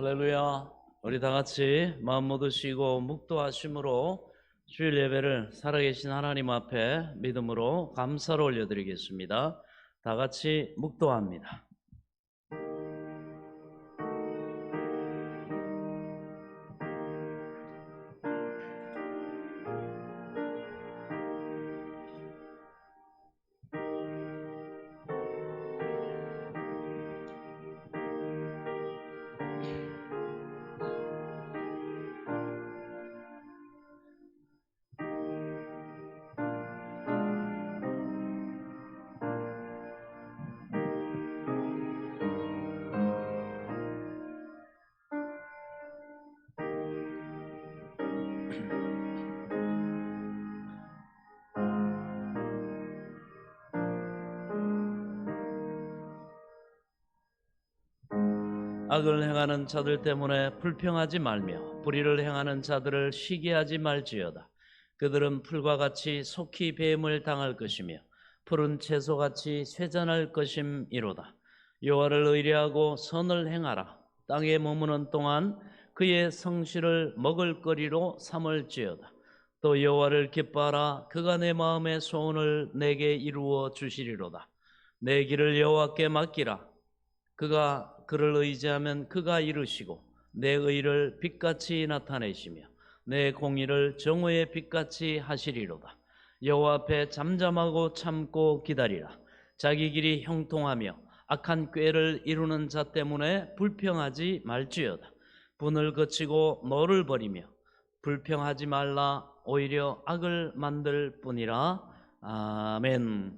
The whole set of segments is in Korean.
할렐루야. 우리 다 같이 마음 모두 쉬고 묵도하심으로 주일 예배를 살아계신 하나님 앞에 믿음으로 감사를 올려드리겠습니다. 다 같이 묵도합니다. 악을 행하는 자들 때문에 불평하지 말며 불의를 행하는 자들을 시기하지 말지어다. 그들은 풀과 같이 속히 뱀을 당할 것이며 푸른 채소같이 쇠잔할 것임이로다. 여호와를 의뢰하고 선을 행하라. 땅에 머무는 동안 그의 성실을 먹을거리로 삼을지어다. 또 여호와를 기뻐하라. 그가 내 마음의 소원을 내게 이루어 주시리로다. 내 길을 여호와께 맡기라. 그가 그를 의지하면 그가 이루시고 내 의를 빛같이 나타내시며 내 공의를 정오의 빛같이 하시리로다. 여호와 앞에 잠잠하고 참고 기다리라. 자기 길이 형통하며 악한 꾀를 이루는 자 때문에 불평하지 말지어다. 분을 그치고 노를 버리며 불평하지 말라. 오히려 악을 만들 뿐이라. 아멘.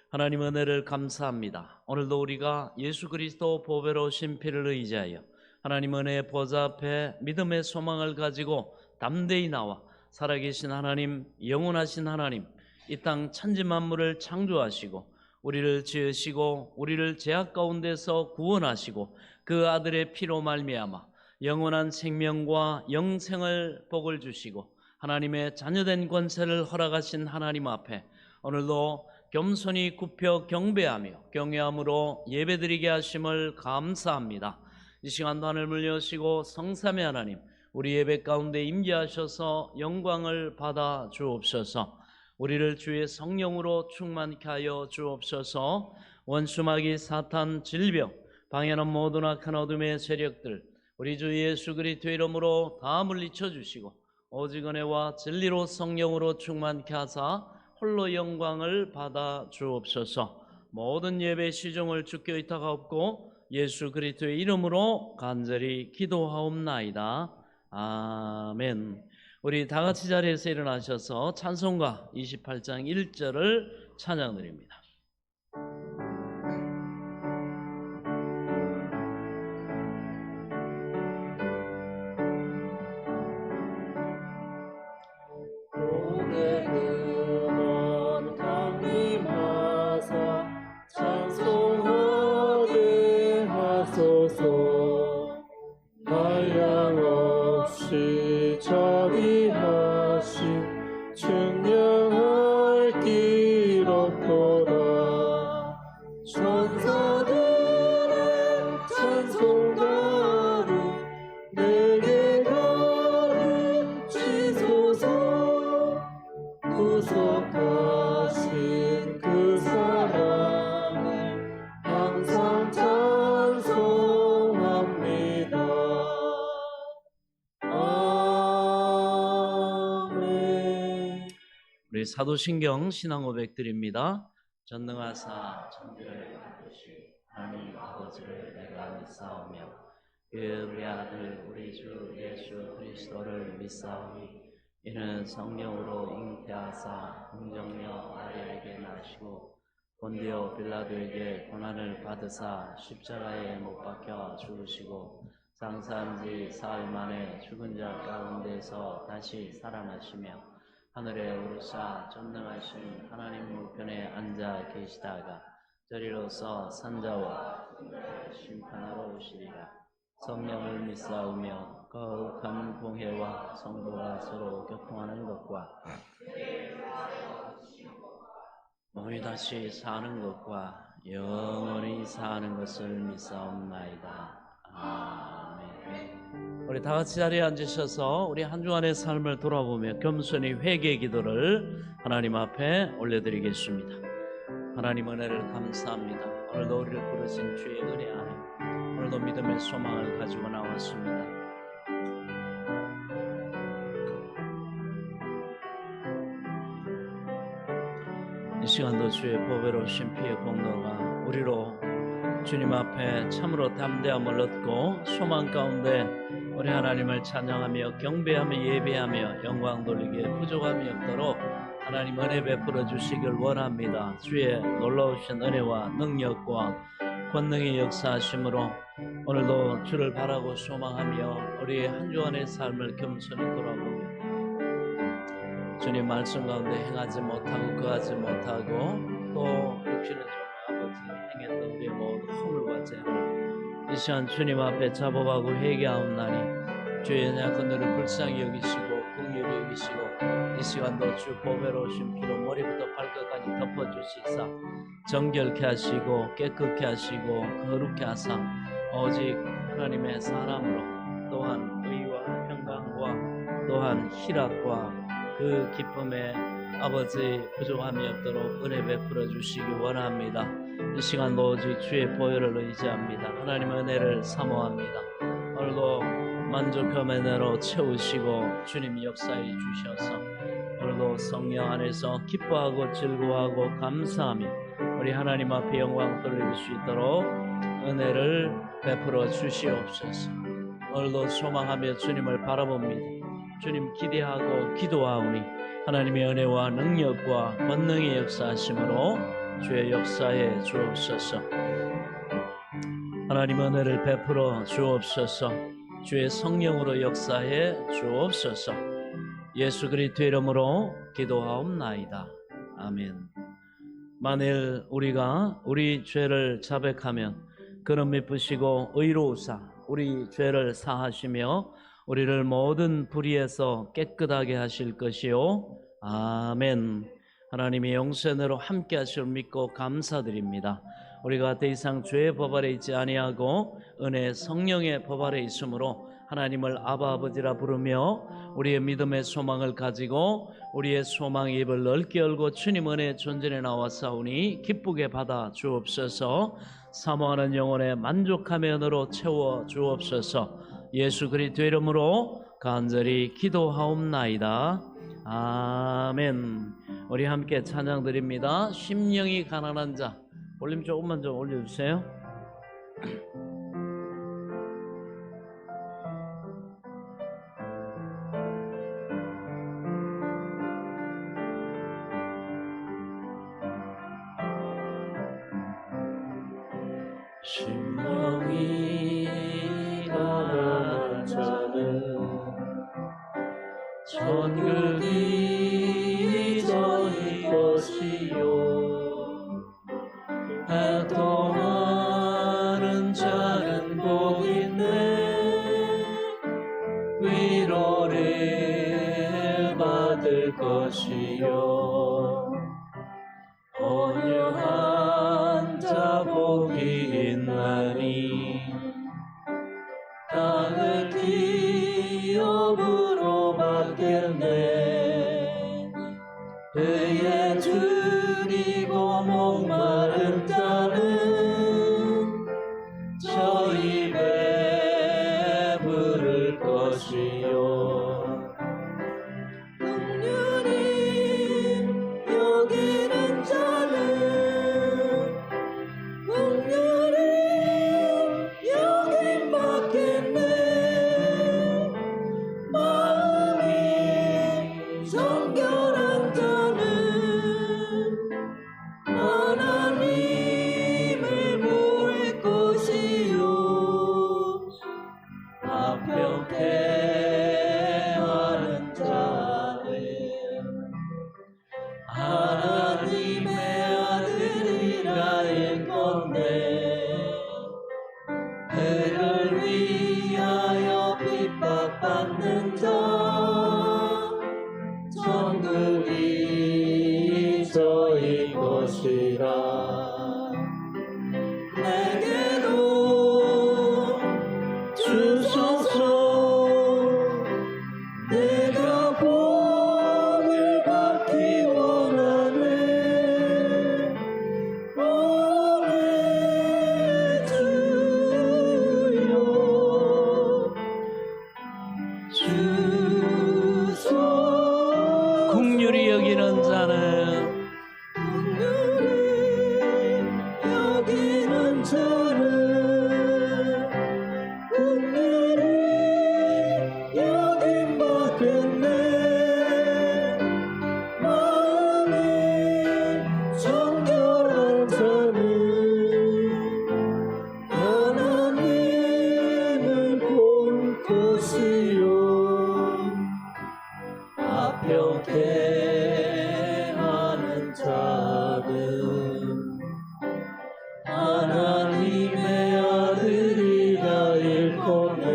하나님 은혜를 감사합니다. 오늘도 우리가 예수 그리스도 보배로우신 피를 의지하여 하나님 은혜의 보좌 앞에 믿음의 소망을 가지고 담대히 나와 살아계신 하나님, 영원하신 하나님, 이 땅 천지 만물을 창조하시고 우리를 지으시고 우리를 죄악 가운데서 구원하시고 그 아들의 피로 말미암아 영원한 생명과 영생을 복을 주시고 하나님의 자녀된 권세를 허락하신 하나님 앞에 오늘도 겸손히 굽혀 경배하며 경외함으로 예배드리게 하심을 감사합니다. 이 시간도 하늘을 여시고 성삼위 하나님, 우리 예배 가운데 임재하셔서 영광을 받아 주옵소서. 우리를 주의 성령으로 충만케 하여 주옵소서. 원수마귀 사탄 질병 방해하는 모든 악한 어둠의 세력들 우리 주 예수 그리스도의 이름으로 다 물리쳐 주시고 오직 은혜와 진리로 성령으로 충만케 하사 홀로 영광을 받아 주옵소서. 모든 예배 시종을 주께 의탁하옵고 예수 그리스도의 이름으로 간절히 기도하옵나이다. 아멘. 우리 다 같이 자리에서 일어나셔서 찬송가 28장 1절을 찬양드립니다. 한량없이 자비하신 측량할 길 없도다. 천사들의 찬송가를 내게 가르치소서. 구속하신 그 사랑을 항상 찬송합니다. 아멘. 우리 사도신경 신앙 고백드립니다. 전능하사 천지를 만드신 하나님 아버지를 내가 믿사오며 그 우리 아들 우리 주 예수 그리스도를 믿사오니 이는 성령으로 잉태하사 공정녀 마리아에게 나시고 본디오 빌라도에게 고난을 받으사 십자가에 못 박혀 죽으시고 장사한 지 사흘 만에 죽은 자 가운데서 다시 살아나시며 하늘에 오르사 전능하신 하나님 우편에 앉아 계시다가 저리로서 산자와 심판하러 오시리라. 성령을 믿사오며 거룩한 공회와 성도가 서로 교통하는 것과 몸이 다시 사는 것과 영원히 사는 것을 믿사옵나이다. 우리 다 같이 자리에 앉으셔서 우리 한 주간의 삶을 돌아보며 겸손히 회개 기도를 하나님 앞에 올려드리겠습니다. 하나님 은혜를 감사합니다. 오늘도 우리를 부르신 주의 은혜 안에 오늘도 믿음의 소망을 가지고 나왔습니다. 이 시간도 주의 보배로우신 피의 공로가 우리로 주님 앞에 참으로 담대함을 얻고 소망 가운데 우리 하나님을 찬양하며 경배하며 예배하며 영광 돌리기에 부족함이 없도록 하나님 은혜 베풀어 주시길 원합니다. 주의 놀라우신 은혜와 능력과 권능의 역사하심으로 오늘도 주를 바라고 소망하며 우리 한 주간의 삶을 겸손히 돌아보며 주님 말씀 가운데 행하지 못하고 거하지 못하고 또 육신의 아버지 행했던 우리의 모든 허물과 죄를 이 시간 주님 앞에 자복하고 회개하옵나니 주의 연약한 너를 불쌍히 여기시고 긍휼히 여기시고 이 시간도 주 보배로우신 피로 머리부터 발끝까지 덮어주시사 정결케 하시고 깨끗게 하시고 거룩케 하사 오직 하나님의 사랑으로 또한 의와 평강과 또한 희락과 그 기쁨에 아버지 부족함이 없도록 은혜 베풀어 주시기 원합니다. 이 시간도 오직 주의 보혈을 의지합니다. 하나님의 은혜를 사모합니다. 오늘도 만족함의 은혜로 채우시고 주님이 역사해 주셔서 오늘도 성령 안에서 기뻐하고 즐거워하고 감사하며 우리 하나님 앞에 영광 돌릴 수 있도록 은혜를 베풀어 주시옵소서. 오늘도 소망하며 주님을 바라봅니다. 주님 기대하고 기도하오니 하나님의 은혜와 능력과 권능의 역사하심으로 주의 역사에 주옵소서. 하나님 은혜를 베풀어 주옵소서. 주의 성령으로 역사해 주옵소서. 예수 그리스도의 이름으로 기도하옵나이다. 아멘. 만일 우리가 우리 죄를 자백하면 그는 미쁘시고 의로우사 우리 죄를 사하시며 우리를 모든 불의에서 깨끗하게 하실 것이요. 아멘. 하나님의 용서로 함께 하실 믿고 감사드립니다. 우리가 더 이상 죄의 법 아래 있지 아니하고 은혜 성령의 법 아래 있으므로 하나님을 아바 아버지라 부르며 우리의 믿음의 소망을 가지고 우리의 소망의 입을 넓게 열고 주님 은혜의 존전에 나와사오니 기쁘게 받아 주옵소서. 사모하는 영혼의 만족함의 은혜로 채워 주옵소서. 예수 그리스도의 이름으로 간절히 기도하옵나이다. 아멘. 우리 함께 찬양 드립니다. 심령이 가난한 자 볼륨 조금만 좀 올려주세요. 심령이 가난한 자는 천국이 저희 것이요 애통하는 자는 복있네 위로를 받을 것이요 온유한 자 복이 있나니 땅을 기업으로 받겠네 그의 줄이고 목마른 자는 저 입에 부를 것이요 긍휼히 여기는 자는 긍휼히 여김 받겠네 마음이 정결한 자는 하나님을 볼 것이요 합격해 하는 자는 하나님의 아들이라 일건데 그를 위하여 핍박받는 자 천국이 저희 것이라 내게도 하나님의 아들이라 일컫네.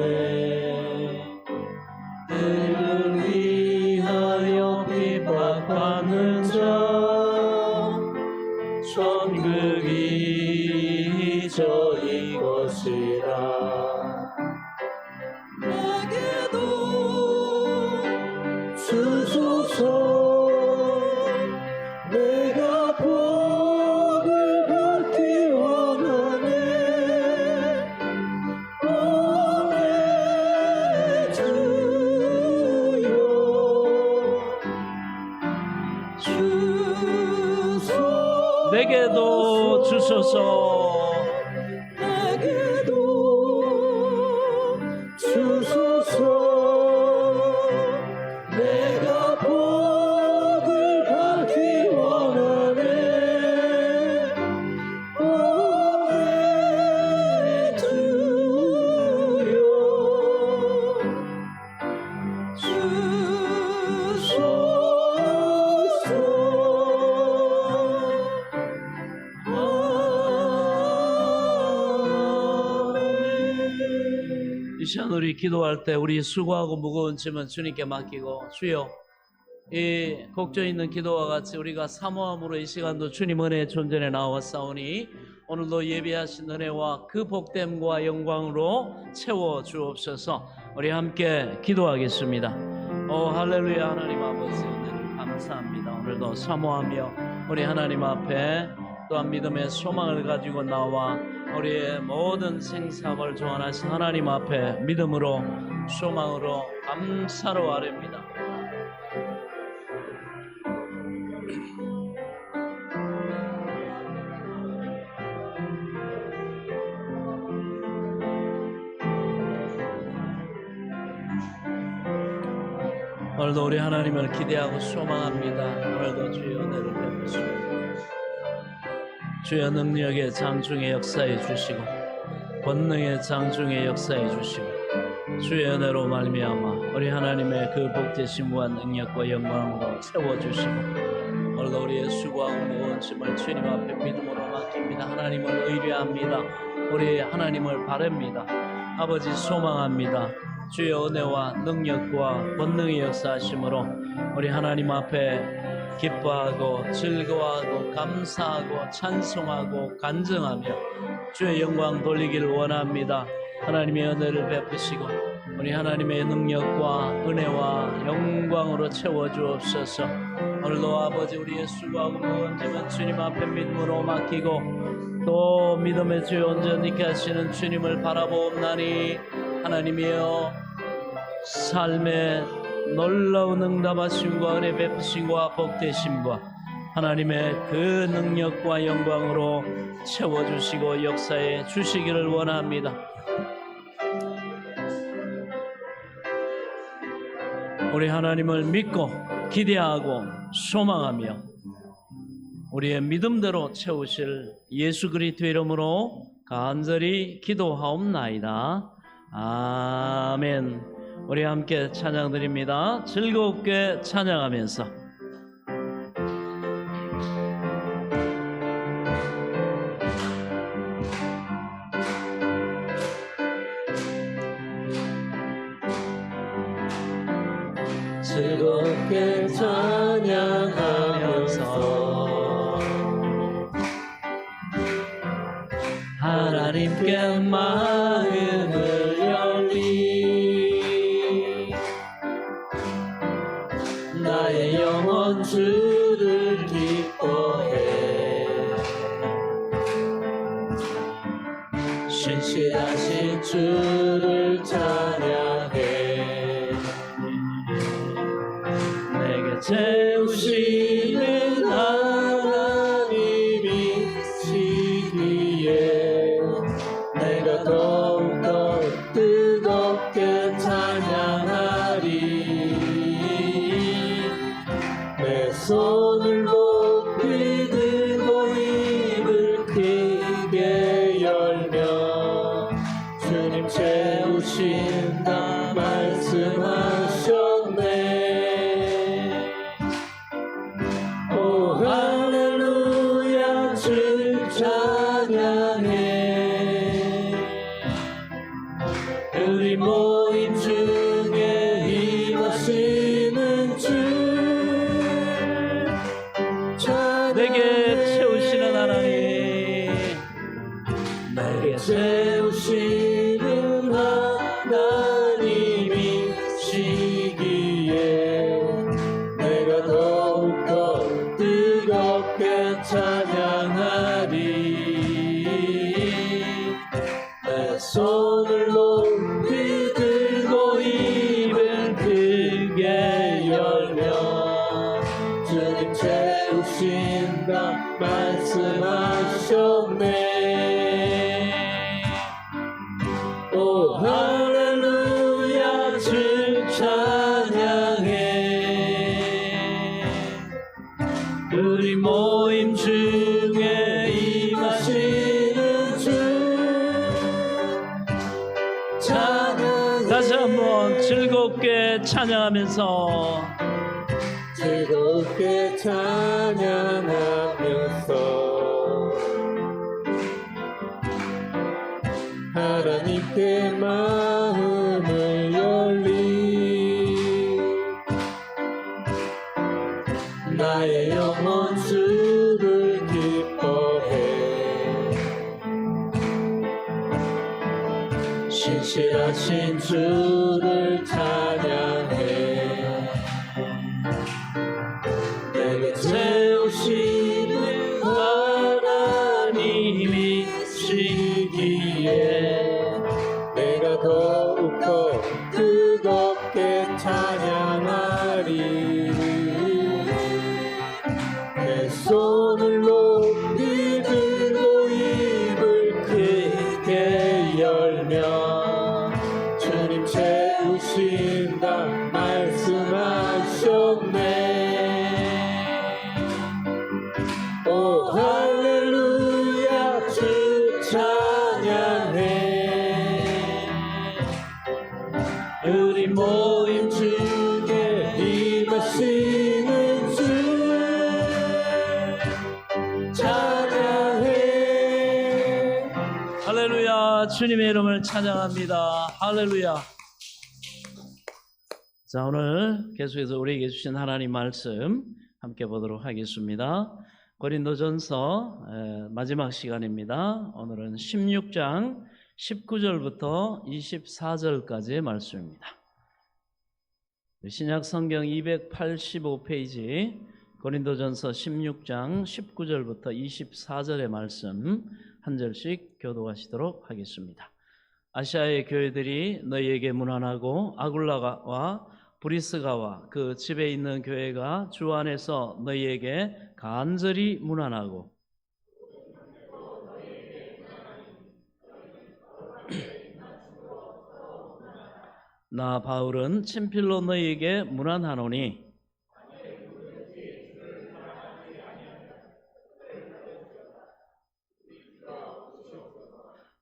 그를 위하여 핍박받는 자 천국이 저희 것이라. 내게도 주소서. 내가 복을 받기 원하네. 오 내 주여 주소서. 내게도 주소서. 내게도 주소서. 내가 복을 받기 원하네. 오 내 주여 이 시간 우리 기도할 때 우리 수고하고 무거운 짐은 주님께 맡기고, 주여 이 곡조 있는 기도와 같이 우리가 사모함으로 이 시간도 주님 은혜의 존전에 나왔사오니 오늘도 예비하신 은혜와 그 복됨과 영광으로 채워 주옵소서. 우리 함께 기도하겠습니다. 오 할렐루야. 하나님 아버지 은혜를 감사합니다. 오늘도 사모하며 우리 하나님 앞에 또한 믿음의 소망을 가지고 나와 우리의 모든 생사를 조언하신 하나님 앞에 믿음으로 소망으로 감사로 아뢰입니다. 오늘도 우리 하나님을 기대하고 소망합니다. 오늘도 주의 은혜를 베푸시고 주의 능력의 장중의 역사해 주시고 권능의 장중의 역사해 주시고 주의 은혜로 말미암아 우리 하나님의 그 복되심과 능력과 영광으로 채워주시고 오늘도 우리의 수고하고 무거운 짐을 주님 앞에 믿음으로 맡깁니다. 하나님을 의뢰합니다. 우리 하나님을 바랍니다. 아버지 소망합니다. 주의 은혜와 능력과 권능의 역사하심으로 우리 하나님 앞에 기뻐하고 즐거워하고 감사하고 찬송하고 간증하며 주의 영광 돌리기를 원합니다. 하나님의 은혜를 베푸시고 우리 하나님의 능력과 은혜와 영광으로 채워주옵소서. 오늘도 아버지 우리의 수고하고 무거운 짐은 주님 앞에 믿음으로 맡기고 또 믿음의 주의 온전히 있게 하시는 주님을 바라보옵나니 하나님이여 삶의 놀라운 응답하심과 은혜 베푸심과 복되심과 하나님의 그 능력과 영광으로 채워주시고 역사해 주시기를 원합니다. 우리 하나님을 믿고 기대하고 소망하며 우리의 믿음대로 채우실 예수 그리스도의 이름으로 간절히 기도하옵나이다. 아멘. 우리 함께 찬양 드립니다. 즐겁게 찬양하면서 즐겁게 찬양하면서 하나님께 마음을 열리 나의 영혼 주를 기뻐해 신실하신 주를 찬양해 내게 채우시는 하나님이 시기에 내가 더욱더 뜨겁게 찬양하리 내 손을 높이 들고 입을 크게 열며 주님 채우신다 말씀하셨네. 오 할렐루야 주 찬양 우리 모임 중에 임하시는 주 내게 채우시는 하나님, 내게 채우시는 하나님이시기에 내가 더욱더 뜨겁게 찬양하리. 내 손을 높이 들고 입을 크게 열며 주님 채우신다 말씀하셨네. 오 할렐루야 주 찬양해. 우리 모임 중에 임하시는 주 찬양. 다시 한번 즐겁게 찬양하면서 즐겁게 찬양하면서 하나님께 마음을 열리. 나의 영혼 주를 기뻐해. 신실하신 주를 찬양해. 내게 채우시는 하나님이시기에 내가 더욱더 뜨겁게 찬양하리. 내 손을 높이 들고 입을 크게 열며 주님 채우신다 말씀하셨네. 오 할렐루야 주 찬양해. 우리 모임 중에 임하시는 주 찬양해. 할렐루야, 주님의 이름을 찬양합니다. 할렐루야. 자, 오늘 계속해서 우리에게 주신 하나님 말씀 함께 보도록 하겠습니다. 고린도전서 마지막 시간입니다. 오늘은 16장 19절부터 24절까지의 말씀입니다. 신약 성경 285페이지 고린도전서 16장 19절부터 24절의 말씀 한 절씩 교독하시도록 하겠습니다. 아시아의 교회들이 너희에게 문안하고 아굴라와 브리스가와 그 집에 있는 교회가 주 안에서 너희에게 간절히 문안하고 나 바울은 친필로 너희에게 문안하노니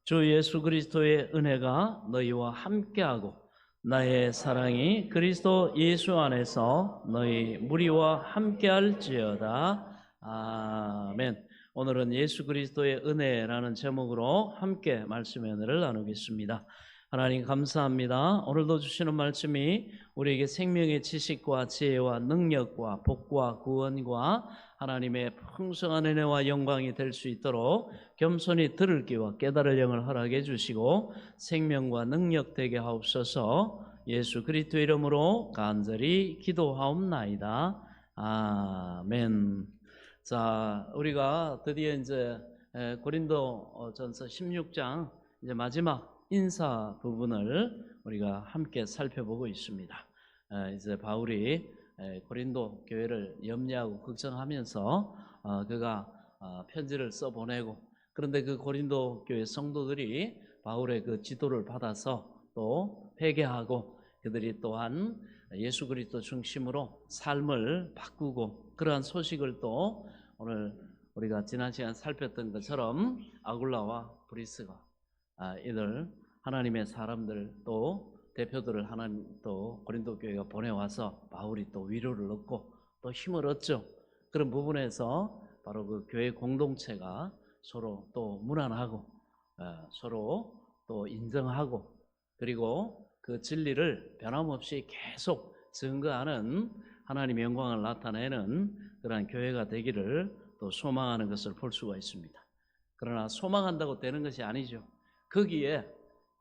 주 예수 그리스도의 은혜가 너희와 함께하고 나의 사랑이 그리스도 예수 안에서 너희 무리와 함께할지어다. 아멘. 오늘은 예수 그리스도의 은혜라는 제목으로 함께 말씀의 은혜를 나누겠습니다. 하나님 감사합니다. 오늘도 주시는 말씀이 우리에게 생명의 지식과 지혜와 능력과 복과 구원과 하나님의 풍성한 은혜와 영광이 될 수 있도록 겸손히 들을 귀와 깨달을 영을 허락해 주시고 생명과 능력 되게 하옵소서. 예수 그리스도의 이름으로 간절히 기도하옵나이다. 아멘. 자, 우리가 드디어 이제 고린도전서 16장 이제 마지막 인사 부분을 우리가 함께 살펴보고 있습니다. 이제 바울이 고린도 교회를 염려하고 걱정하면서 그가 편지를 써보내고, 그런데 그 고린도 교회 성도들이 바울의 그 지도를 받아서 또 회개하고 그들이 또한 예수 그리스도 중심으로 삶을 바꾸고, 그러한 소식을 또 오늘 우리가 지난 시간 살폈던 것처럼 아굴라와 브리스가 이들 하나님의 사람들 또 대표들을 하나님 또 고린도 교회가 보내와서 바울이 또 위로를 얻고 또 힘을 얻죠. 그런 부분에서 바로 그 교회 공동체가 서로 또 문안하고 서로 또 인정하고 그리고 그 진리를 변함없이 계속 증거하는 하나님의 영광을 나타내는 그러한 교회가 되기를 또 소망하는 것을 볼 수가 있습니다. 그러나 소망한다고 되는 것이 아니죠. 거기에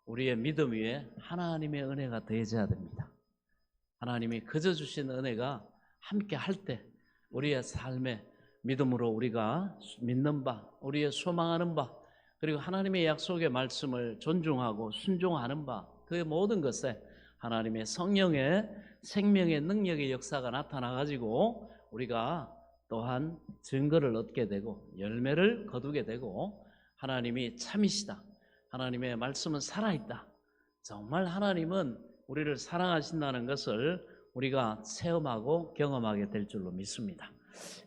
우리의 믿음 위에 하나님의 은혜가 더해져야 됩니다. 하나님이 그저 주신 은혜가 함께 할 때 우리의 삶에 믿음으로 우리가 믿는 바, 우리의 소망하는 바, 그리고 하나님의 약속의 말씀을 존중하고 순종하는 바, 그 모든 것에 하나님의 성령의 생명의 능력의 역사가 나타나가지고 우리가 또한 증거를 얻게 되고 열매를 거두게 되고 하나님이 참이시다, 하나님의 말씀은 살아있다, 정말 하나님은 우리를 사랑하신다는 것을 우리가 체험하고 경험하게 될 줄로 믿습니다.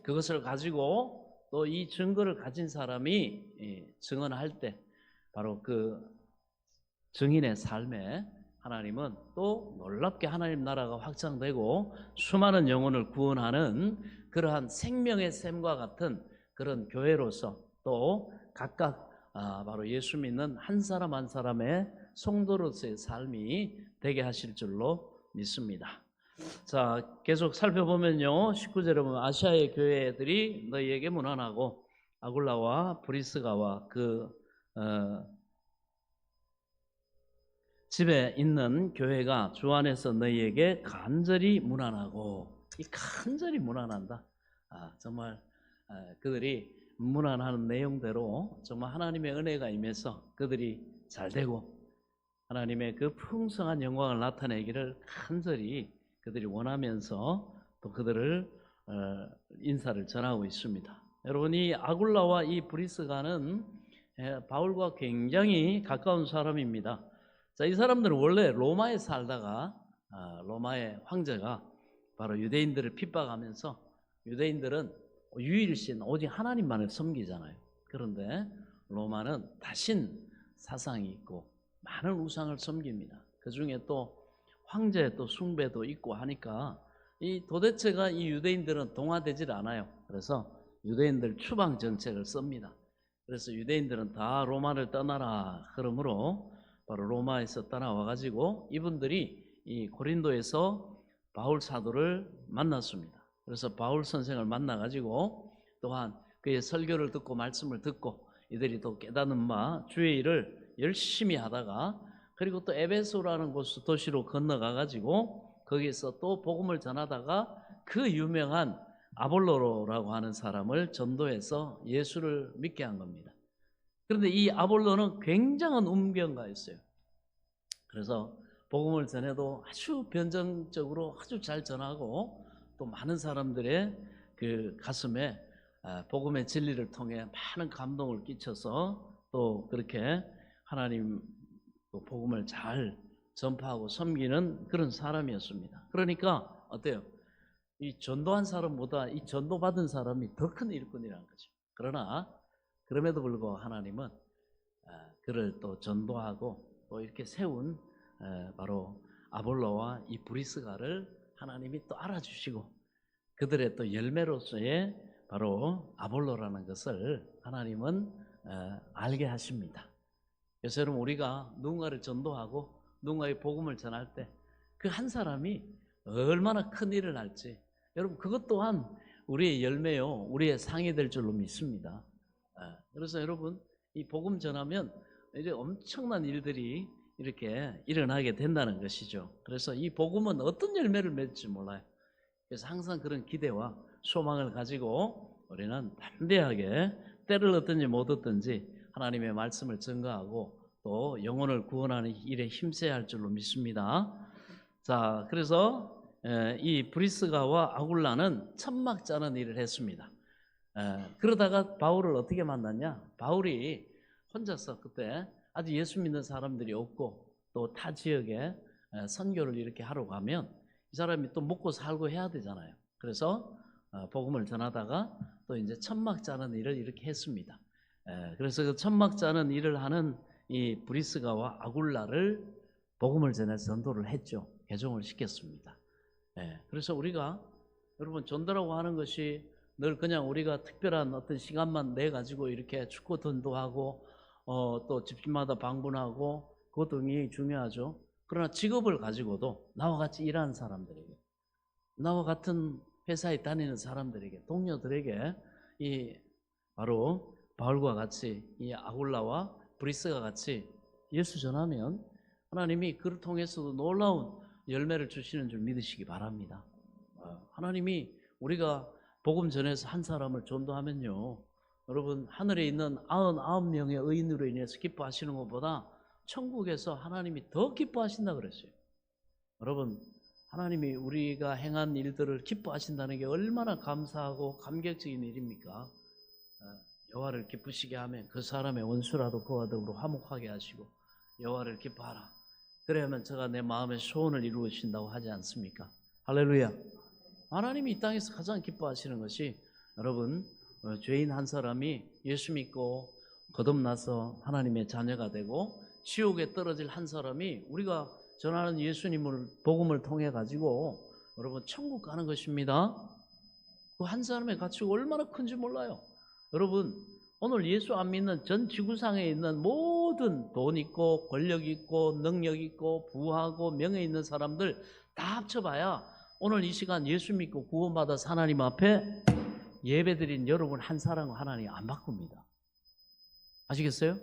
그것을 가지고 또 이 증거를 가진 사람이 증언할 때 바로 그 증인의 삶에 하나님은 또 놀랍게 하나님 나라가 확장되고 수많은 영혼을 구원하는 그러한 생명의 샘과 같은 그런 교회로서 또 각각 바로 예수 믿는 한 사람 한 사람의 성도로서의 삶이 되게 하실 줄로 믿습니다. 자, 계속 살펴보면요, 19절에 보면 아시아의 교회들이 너희에게 문안하고 아굴라와 브리스가와 그 집에 있는 교회가 주 안에서 너희에게 간절히 문안하고, 이 간절히 문안한다. 정말 그들이 문안하는 내용대로 정말 하나님의 은혜가 임해서 그들이 잘 되고 하나님의 그 풍성한 영광을 나타내기를 간절히 그들이 원하면서 또 그들을 인사를 전하고 있습니다. 여러분, 이 아굴라와 이 브리스가는 바울과 굉장히 가까운 사람입니다. 자, 이 사람들은 원래 로마에 살다가 로마의 황제가 바로 유대인들을 핍박하면서, 유대인들은 유일신 오직 하나님만을 섬기잖아요. 그런데 로마는 다신 사상이 있고 많은 우상을 섬깁니다. 그 중에 또 황제 또 숭배도 있고 하니까 이 도대체가 이 유대인들은 동화되질 않아요. 그래서 유대인들 추방 정책을 씁니다. 그래서 유대인들은 다 로마를 떠나라 그러므로 바로 로마에서 떠나와 가지고 이분들이 이 고린도에서 바울 사도를 만났습니다. 그래서 바울 선생을 만나 가지고 또한 그의 설교를 듣고 말씀을 듣고 이들이 또 깨닫는 바 주의 일을 열심히 하다가, 그리고 또 에베소라는 도시로 건너가 가지고 거기서 또 복음을 전하다가 그 유명한 아볼로라고 하는 사람을 전도해서 예수를 믿게 한 겁니다. 그런데 이 아볼로는 굉장한 운명가였어요. 그래서 복음을 전해도 아주 변정적으로 아주 잘 전하고 또 많은 사람들의 그 가슴에 복음의 진리를 통해 많은 감동을 끼쳐서 또 그렇게 하나님 복음을 잘 전파하고 섬기는 그런 사람이었습니다. 그러니까 어때요? 이 전도한 사람보다 이 전도받은 사람이 더 큰 일꾼이라는 거죠. 그러나 그럼에도 불구하고 하나님은 그를 또 전도하고 또 이렇게 세운 바로 아볼로와 이 브리스가를 하나님이 또 알아주시고 그들의 또 열매로서의 바로 아볼로라는 것을 하나님은 알게 하십니다. 그래서 여러분, 우리가 누군가를 전도하고 누군가의 복음을 전할 때 그 한 사람이 얼마나 큰 일을 할지, 여러분 그것 또한 우리의 열매요, 우리의 상이 될 줄로 믿습니다. 그래서 여러분, 이 복음 전하면 이제 엄청난 일들이 이렇게 일어나게 된다는 것이죠. 그래서 이 복음은 어떤 열매를 맺을지 몰라요. 그래서 항상 그런 기대와 소망을 가지고 우리는 담대하게 때를 얻든지 못 얻든지 하나님의 말씀을 증거하고 또 영혼을 구원하는 일에 힘써야 할 줄로 믿습니다. 자, 그래서 이 브리스가와 아굴라는 천막 짜는 일을 했습니다. 그러다가 바울을 어떻게 만났냐? 바울이 혼자서 그때 아직 예수 믿는 사람들이 없고 또 타 지역에 선교를 이렇게 하러 가면 이 사람이 또 먹고 살고 해야 되잖아요. 그래서 복음을 전하다가 또 이제 천막 짜는 일을 이렇게 했습니다. 그래서 그 천막 짜는 일을 하는 이 브리스가와 아굴라를 복음을 전해서 전도를 했죠. 개종을 시켰습니다. 그래서 우리가 여러분, 전도라고 하는 것이 늘 그냥 우리가 특별한 어떤 시간만 내 가지고 이렇게 축구 전도하고 또 집집마다 방문하고 그것도 굉장히 중요하죠. 그러나 직업을 가지고도 나와 같이 일하는 사람들에게, 나와 같은 회사에 다니는 사람들에게, 동료들에게 이 바로 바울과 같이 이 아굴라와 브리스가 같이 예수 전하면 하나님이 그를 통해서도 놀라운 열매를 주시는 줄 믿으시기 바랍니다. 하나님이 우리가 복음 전해서 한 사람을 전도하면요, 여러분 하늘에 있는 99명의 의인으로 인해서 기뻐하시는 것보다 천국에서 하나님이 더 기뻐하신다 그랬어요. 여러분 하나님이 우리가 행한 일들을 기뻐하신다는 게 얼마나 감사하고 감격적인 일입니까? 여호와를 기쁘시게 하면 그 사람의 원수라도 그와 더불어 화목하게 하시고 여호와를 기뻐하라. 그래야만 저가 내 마음의 소원을 이루신다고 하지 않습니까? 할렐루야. 하나님이 이 땅에서 가장 기뻐하시는 것이 여러분 죄인 한 사람이 예수 믿고 거듭나서 하나님의 자녀가 되고 지옥에 떨어질 한 사람이 우리가 전하는 예수님을 복음을 통해 가지고 여러분 천국 가는 것입니다. 그 한 사람의 가치가 얼마나 큰지 몰라요. 여러분 오늘 예수 안 믿는 전 지구상에 있는 모든 돈 있고 권력 있고 능력 있고 부하고 명예 있는 사람들 다 합쳐봐야 오늘 이 시간 예수 믿고 구원받아서 하나님 앞에 예배드린 여러분 한 사람과 하나님 안 바꿉니다. 아시겠어요?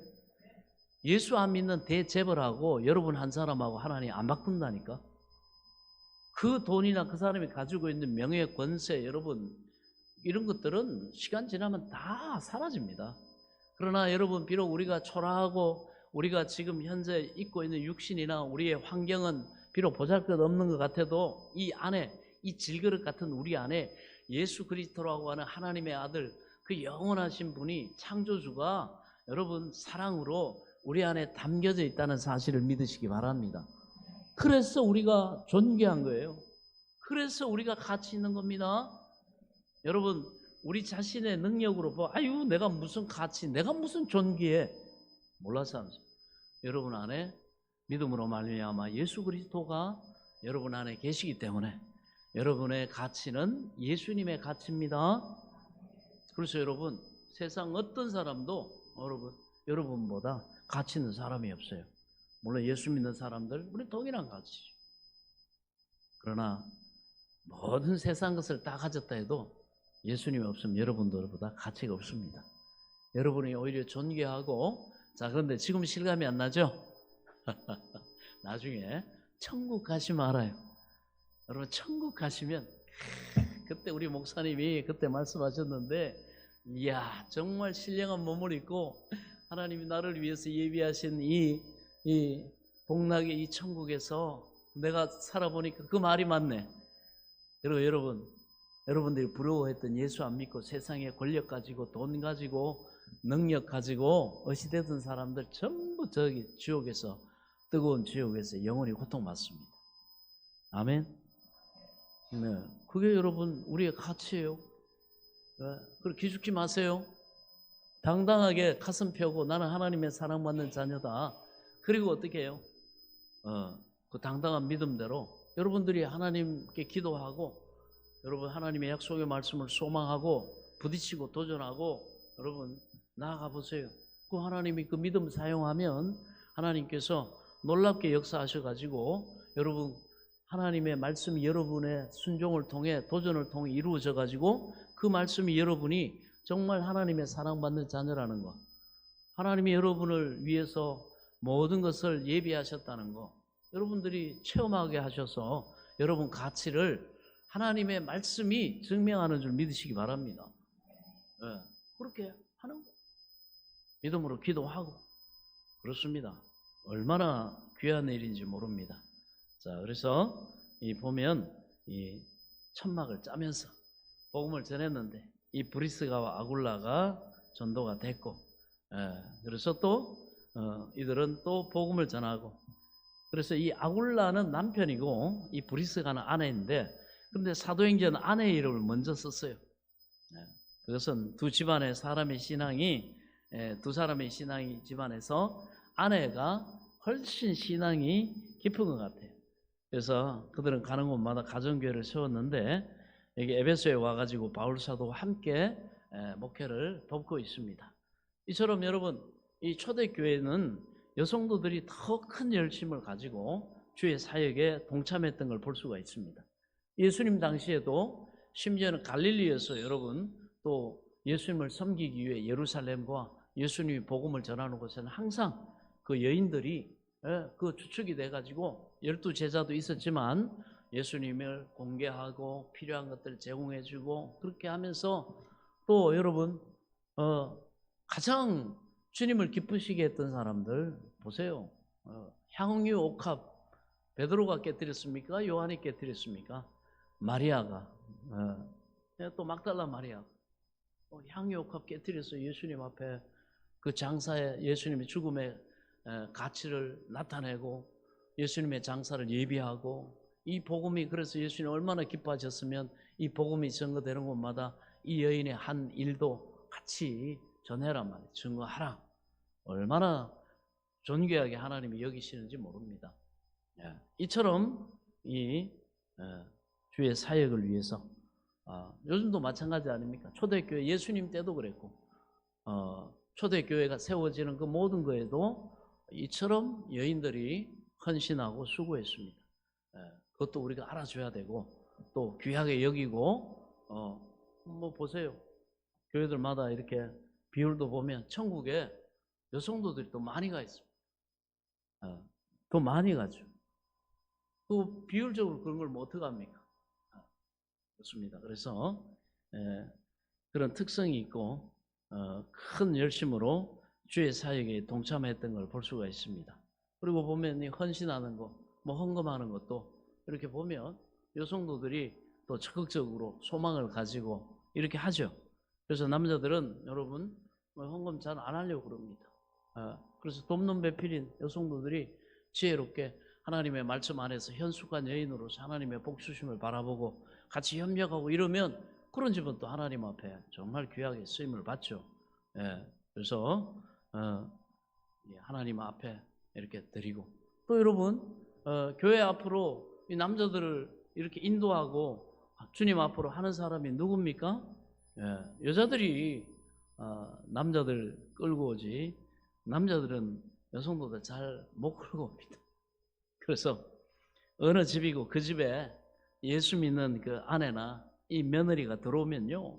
예수 안 믿는 대재벌하고 여러분 한 사람하고 하나님 안 바꾼다니까. 그 돈이나 그 사람이 가지고 있는 명예, 권세, 여러분 이런 것들은 시간 지나면 다 사라집니다. 그러나 여러분 비록 우리가 초라하고 우리가 지금 현재 입고 있는 육신이나 우리의 환경은 비록 보잘것없는 것 같아도 이 안에 이 질그릇 같은 우리 안에 예수 그리스도라고 하는 하나님의 아들 그 영원하신 분이 창조주가 여러분 사랑으로 우리 안에 담겨져 있다는 사실을 믿으시기 바랍니다. 그래서 우리가 존귀한 거예요. 그래서 우리가 가치 있는 겁니다. 여러분 우리 자신의 능력으로 아유 내가 무슨 가치, 내가 무슨 존귀해 몰라서 하면서 여러분 안에 믿음으로 말미암아 예수 그리스도가 여러분 안에 계시기 때문에 여러분의 가치는 예수님의 가치입니다. 그래서 여러분 세상 어떤 사람도 여러분보다 가치 있는 사람이 없어요. 물론 예수 믿는 사람들 우리 동일한 가치죠. 그러나 모든 세상 것을 다 가졌다 해도 예수님이 없으면 여러분들보다 가치가 없습니다. 여러분이 오히려 존귀하고 자 그런데 지금 실감이 안 나죠? 나중에 천국 가시면 알아요. 여러분 천국 가시면 그때 우리 목사님이 그때 말씀하셨는데 이야 정말 신령한 몸을 입고 하나님이 나를 위해서 예비하신 이 복락의 이 천국에서 내가 살아보니까 그 말이 맞네. 여러분들이 부러워했던 예수 안 믿고 세상에 권력 가지고 돈 가지고 능력 가지고 어시되던 사람들 전부 저기 지옥에서 뜨거운 지옥에서 영원히 고통받습니다. 아멘. 네, 그게 여러분 우리의 가치예요. 그걸 기죽지 마세요. 당당하게 가슴 펴고 나는 하나님의 사랑받는 자녀다. 그리고 어떻게 해요? 그 당당한 믿음대로 여러분들이 하나님께 기도하고 여러분 하나님의 약속의 말씀을 소망하고 부딪히고 도전하고 여러분 나아가 보세요. 그 하나님이 그 믿음 사용하면 하나님께서 놀랍게 역사하셔가지고 여러분 하나님의 말씀이 여러분의 순종을 통해 도전을 통해 이루어져 가지고 그 말씀이 여러분이 정말 하나님의 사랑받는 자녀라는 거, 하나님이 여러분을 위해서 모든 것을 예비하셨다는 거 여러분들이 체험하게 하셔서 여러분 가치를 하나님의 말씀이 증명하는 줄 믿으시기 바랍니다. 네, 그렇게 하는 거 믿음으로 기도하고 그렇습니다. 얼마나 귀한 일인지 모릅니다. 자, 그래서 보면 이 천막을 짜면서 복음을 전했는데 이 브리스가와 아굴라가 전도가 됐고, 그래서 또 이들은 또 복음을 전하고, 그래서 이 아굴라는 남편이고 이 브리스가는 아내인데, 근데 사도행전 아내의 이름을 먼저 썼어요. 그것은 두 집안의 사람의 신앙이 두 사람의 신앙이 집안에서 아내가 훨씬 신앙이 깊은 것 같아요. 그래서 그들은 가는 곳마다 가정교회를 세웠는데 여기 에베소에 와가지고 바울 사도와 함께 목회를 돕고 있습니다. 이처럼 여러분 이 초대교회는 여성도들이 더 큰 열심을 가지고 주의 사역에 동참했던 걸 볼 수가 있습니다. 예수님 당시에도 심지어는 갈릴리에서 여러분 또 예수님을 섬기기 위해 예루살렘과 예수님이 복음을 전하는 곳에는 항상 그 여인들이 그 주축이 돼가지고 12제자도 있었지만 예수님을 공개하고 필요한 것들을 제공해주고 그렇게 하면서 또 여러분 가장 주님을 기쁘시게 했던 사람들 보세요. 향유 옥합 베드로가 깨뜨렸습니까? 요한이 깨뜨렸습니까? 마리아가 또 막달라 마리아 향유 옥합 깨뜨려서 예수님 앞에 그 장사에 예수님의 죽음의 가치를 나타내고 예수님의 장사를 예비하고 이 복음이 그래서 예수님이 얼마나 기뻐하셨으면 이 복음이 증거되는 곳마다 이 여인의 한 일도 같이 전해란 말이에요. 증거하라. 얼마나 존귀하게 하나님이 여기시는지 모릅니다. 이처럼 이 주의 사역을 위해서 요즘도 마찬가지 아닙니까? 초대교회 예수님 때도 그랬고 초대교회가 세워지는 그 모든 거에도 이처럼 여인들이 헌신하고 수고했습니다. 그것도 우리가 알아줘야 되고 또 귀하게 여기고 뭐 보세요. 교회들마다 이렇게 비율도 보면 천국에 여성도들이 또 많이 가 있습니다. 더 많이 가죠. 그 비율적으로 그런 걸 뭐 어떻게 합니까? 그렇습니다. 그래서 그런 특성이 있고 큰 열심으로 주의 사역에 동참했던 걸 볼 수가 있습니다. 그리고 보면 이 헌신하는 거, 뭐 헌금하는 것도 이렇게 보면 여성도들이 또 적극적으로 소망을 가지고 이렇게 하죠. 그래서 남자들은 여러분 헌금 잘 안 하려고 그럽니다. 그래서 돕는 배필인 여성도들이 지혜롭게 하나님의 말씀 안에서 현숙한 여인으로서 하나님의 복주심을 바라보고 같이 협력하고 이러면 그런 집은 또 하나님 앞에 정말 귀하게 쓰임을 받죠. 그래서 하나님 앞에 이렇게 드리고 또 여러분 교회 앞으로 이 남자들을 이렇게 인도하고 주님 앞으로 하는 사람이 누굽니까? 여자들이 남자들 끌고 오지 남자들은 여성도들 잘 못 끌고 옵니다. 그래서 어느 집이고 그 집에 예수 믿는 그 아내나 이 며느리가 들어오면요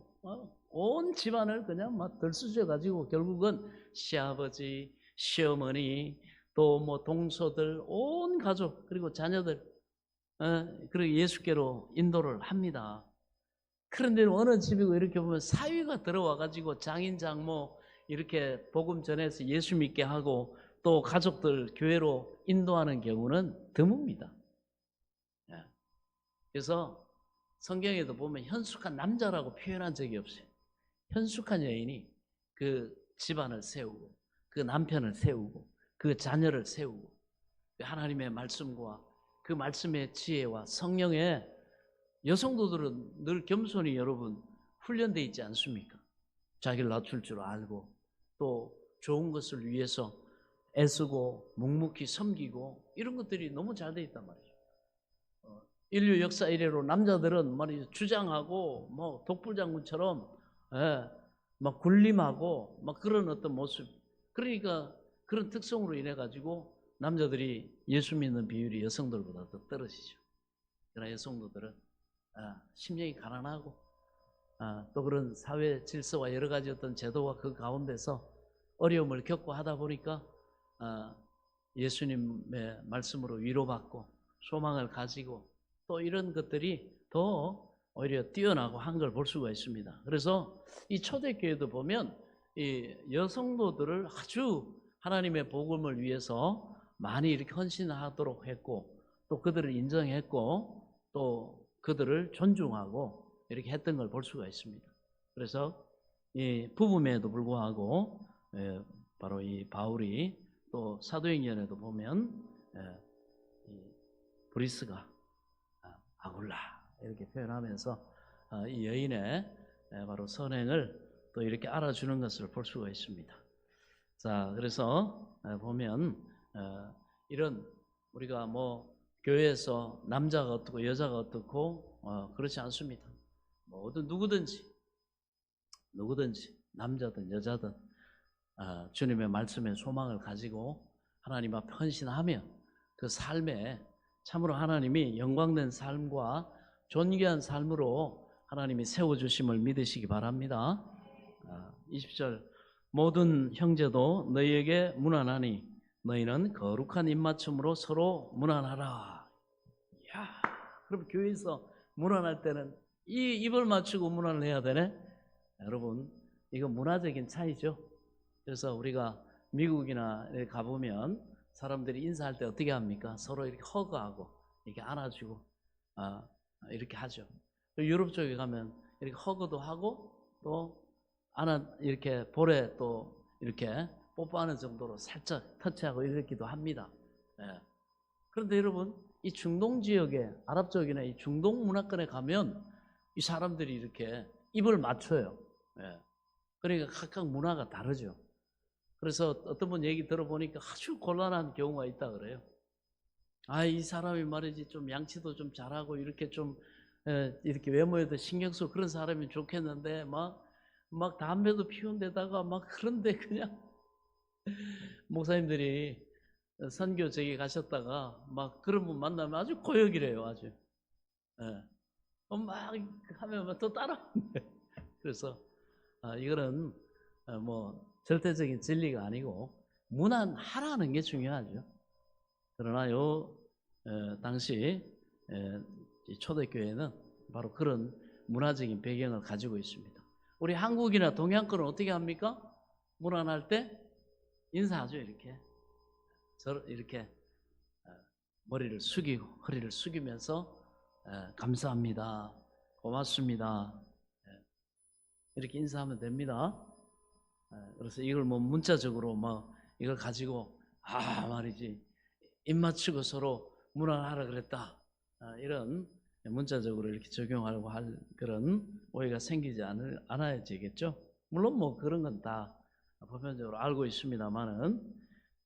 온 집안을 그냥 막 들쑤셔 가지고 결국은 시아버지, 시어머니 또 뭐 동서들 온 가족 그리고 자녀들 그리고 예수께로 인도를 합니다. 그런데 어느 집이고 이렇게 보면 사위가 들어와 가지고 장인 장모 이렇게 복음 전해서 예수 믿게 하고 또 가족들 교회로 인도하는 경우는 드뭅니다. 그래서 성경에도 보면 현숙한 남자라고 표현한 적이 없어요. 현숙한 여인이 그 집안을 세우고 그 남편을 세우고 그 자녀를 세우고 하나님의 말씀과 그 말씀의 지혜와 성령의 여성도들은 늘 겸손히 여러분 훈련되어 있지 않습니까? 자기를 낮출 줄 알고 또 좋은 것을 위해서 애쓰고 묵묵히 섬기고 이런 것들이 너무 잘 되어 있단 말이죠. 인류 역사 이래로 남자들은 말이죠 주장하고 뭐 독불장군처럼 막 군림하고 막 그런 어떤 모습 그러니까 그런 특성으로 인해 가지고 남자들이 예수 믿는 비율이 여성들보다 더 떨어지죠. 그러나 여성들은 심령이 가난하고 또 그런 사회 질서와 여러 가지 어떤 제도와 그 가운데서 어려움을 겪고 하다 보니까 예수님의 말씀으로 위로받고 소망을 가지고 또 이런 것들이 더 오히려 뛰어나고 한 걸 볼 수가 있습니다. 그래서 이 초대교회도 보면 이 여성도들을 아주 하나님의 복음을 위해서 많이 이렇게 헌신하도록 했고 또 그들을 인정했고 또 그들을 존중하고 이렇게 했던 걸 볼 수가 있습니다. 그래서 이 부부임에도 불구하고 바로 이 바울이 또 사도행전에도 보면 브리스가 아굴라 이렇게 표현하면서 이 여인의 바로 선행을 또 이렇게 알아주는 것을 볼 수가 있습니다. 자, 그래서 보면 이런 우리가 뭐 교회에서 남자가 어떻고 여자가 어떻고 그렇지 않습니다. 모든 누구든지 남자든 여자든 주님의 말씀에 소망을 가지고 하나님 앞에 헌신하면 그 삶에 참으로 하나님이 영광된 삶과 존귀한 삶으로 하나님이 세워주심을 믿으시기 바랍니다. 20절 모든 형제도 너희에게 문안하니 너희는 거룩한 입맞춤으로 서로 문안하라. 이야, 그럼 교회에서 문안할 때는 이 입을 맞추고 문안을 해야 되네. 여러분, 이거 문화적인 차이죠. 그래서 우리가 미국이나 가보면 사람들이 인사할 때 어떻게 합니까? 서로 이렇게 허그하고 이렇게 안아주고 이렇게 하죠. 유럽 쪽에 가면 이렇게 허그도 하고 또 이렇게 볼에 또 이렇게 뽀뽀하는 정도로 살짝 터치하고 이렇기도 합니다. 그런데 여러분, 이 중동 지역에 아랍 쪽이나 이 중동 문화권에 가면 이 사람들이 이렇게 입을 맞춰요. 그러니까 각각 문화가 다르죠. 그래서 어떤 분 얘기 들어보니까 아주 곤란한 경우가 있다 그래요. 이 사람이 말이지 좀 양치도 좀 잘하고 이렇게 좀 이렇게 외모에도 신경 쓰고 그런 사람이 좋겠는데 막 담배도 피운 데다가 막 그런데 그냥 목사님들이 선교 저기 가셨다가 막 그런 분 만나면 아주 고역이래요. 아주 막 하면 또 따라오는데 그래서 이거는 뭐 절대적인 진리가 아니고 문안하라는 게 중요하죠. 그러나 당시 초대교회는 바로 그런 문화적인 배경을 가지고 있습니다. 우리 한국이나 동양권은 어떻게 합니까? 문안할 때 인사하죠. 이렇게 머리를 숙이고 허리를 숙이면서 감사합니다, 고맙습니다 이렇게 인사하면 됩니다. 그래서 이걸 뭐 문자적으로 이걸 가지고 말이지 입 맞추고 서로 문안하라 그랬다 이런 문자적으로 이렇게 적용하려고 할 그런 오해가 생기지 않아야지겠죠. 물론 뭐 그런 건 다 보편적으로 알고 있습니다만은.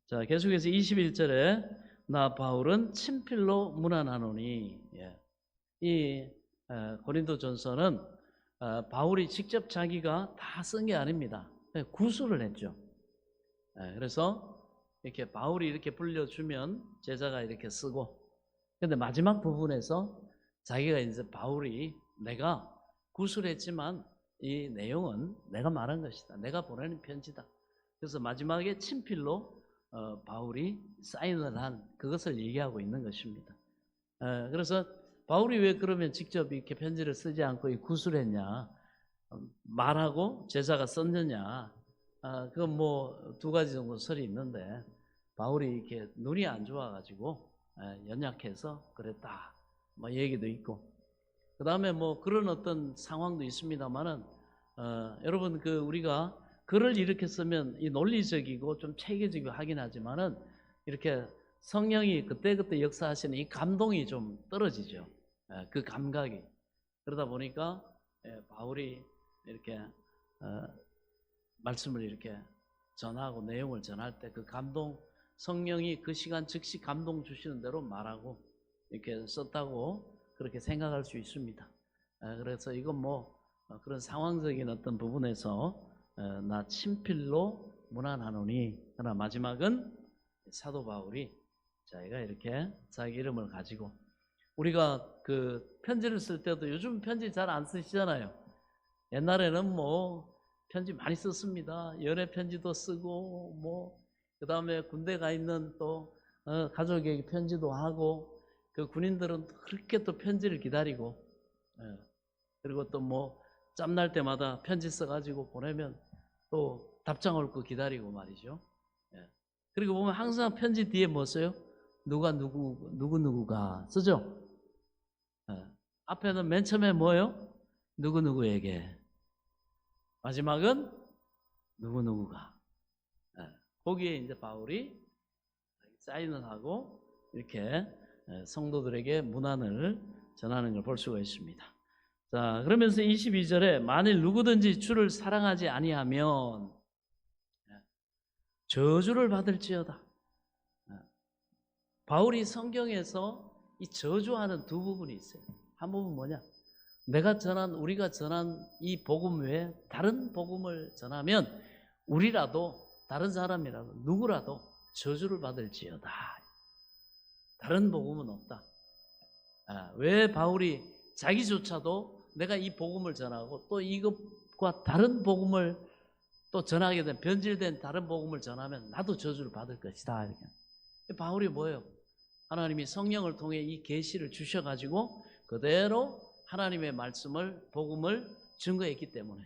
자, 계속해서 21절에 나 바울은 친필로 문안하노니. 이 고린도전서는 바울이 직접 자기가 다 쓴 게 아닙니다. 구술을 했죠. 그래서 이렇게 바울이 이렇게 불려주면 제자가 이렇게 쓰고, 근데 마지막 부분에서 자기가 이제 바울이 내가 구술했지만 이 내용은 내가 말한 것이다, 내가 보내는 편지다. 그래서 마지막에 친필로 바울이 사인을 한 그것을 얘기하고 있는 것입니다. 그래서 바울이 왜 그러면 직접 이렇게 편지를 쓰지 않고 구술했냐, 말하고 제자가 썼느냐, 그건 뭐 두 가지 정도 설이 있는데, 바울이 이렇게 눈이 안 좋아가지고 연약해서 그랬다 뭐 얘기도 있고, 그 다음에 뭐 그런 어떤 상황도 있습니다만은 여러분 우리가 글을 이렇게 쓰면 이 논리적이고 좀 체계적이고 하긴 하지만은 이렇게 성령이 그때그때 역사하시는 이 감동이 좀 떨어지죠. 그 감각이. 그러다 보니까 바울이 이렇게 말씀을 이렇게 전하고 내용을 전할 때 그 감동, 성령이 그 시간 즉시 감동 주시는 대로 말하고 이렇게 썼다고 그렇게 생각할 수 있습니다. 그래서 이건 뭐 그런 상황적인 어떤 부분에서 나 친필로 문안하노니, 그러나 마지막은 사도 바울이 자기가 이렇게 자기 이름을 가지고, 우리가 그 편지를 쓸 때도 요즘 편지 잘 안 쓰시잖아요. 옛날에는 뭐 편지 많이 썼습니다. 연애 편지도 쓰고 뭐 그 다음에 군대 가 있는 또 가족에게 편지도 하고, 그 군인들은 그렇게 또 편지를 기다리고, 그리고 또 뭐 짬날 때마다 편지 써가지고 보내면 또 답장 올 거 기다리고 말이죠. 그리고 보면 항상 편지 뒤에 뭐 써요? 누구누구가 쓰죠? 앞에는 맨 처음에 뭐예요? 누구누구에게. 마지막은 누구누구가. 거기에 이제 바울이 사인을 하고 이렇게 성도들에게 문안을 전하는 걸 볼 수가 있습니다. 자, 그러면서 22절에 만일 누구든지 주를 사랑하지 아니하면 저주를 받을지어다. 바울이 성경에서 이 저주하는 두 부분이 있어요. 한 부분 뭐냐? 우리가 전한 이 복음 외에 다른 복음을 전하면 우리라도, 다른 사람이라도, 누구라도 저주를 받을지어다. 다른 복음은 없다. 왜 바울이 자기조차도 내가 이 복음을 전하고 또 이것과 다른 복음을 또 전하게 된 변질된 다른 복음을 전하면 나도 저주를 받을 것이다. 이렇게. 바울이 뭐예요? 하나님이 성령을 통해 이 계시를 주셔가지고 그대로 하나님의 말씀을 복음을 증거했기 때문에.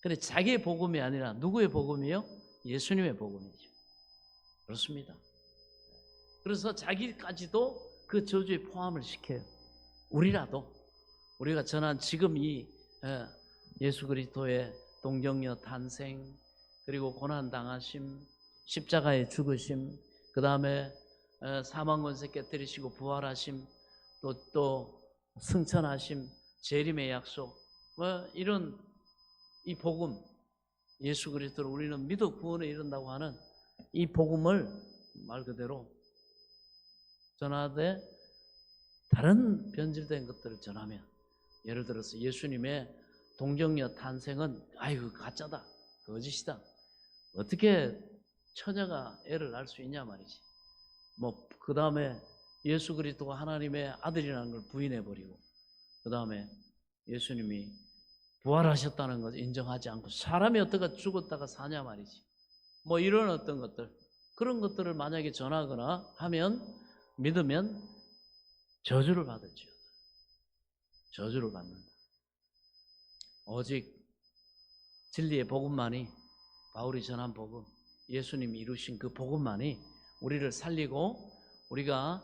근데 자기의 복음이 아니라 누구의 복음이요? 예수님의 복음이죠. 그렇습니다. 그래서 자기까지도 그 저주에 포함을 시켜요. 우리라도 우리가 전한 지금 이 예수 그리스도의 동정녀 탄생, 그리고 고난 당하심, 십자가의 죽으심, 그 다음에 사망 권세 깨뜨리시고 부활하심, 또 승천하심, 재림의 약속, 이런 이 복음, 예수 그리스도를 우리는 믿어 구원에 이른다고 하는 이 복음을 말 그대로 전하되 다른 변질된 것들을 전하면, 예를 들어서 예수님의 동정녀 탄생은 아이고 가짜다, 거짓이다, 어떻게 처녀가 애를 낳을 수 있냐 말이지. 그 다음에 예수 그리스도가 하나님의 아들이라는 걸 부인해버리고, 그 다음에 예수님이 부활하셨다는 것을 인정하지 않고 사람이 어떻게 죽었다가 사냐 말이지. 이런 어떤 것들, 그런 것들을 만약에 전하거나 하면, 믿으면 저주를 받을지어다. 저주를 받는다. 오직 진리의 복음만이, 바울이 전한 복음, 예수님이 이루신 그 복음만이 우리를 살리고 우리가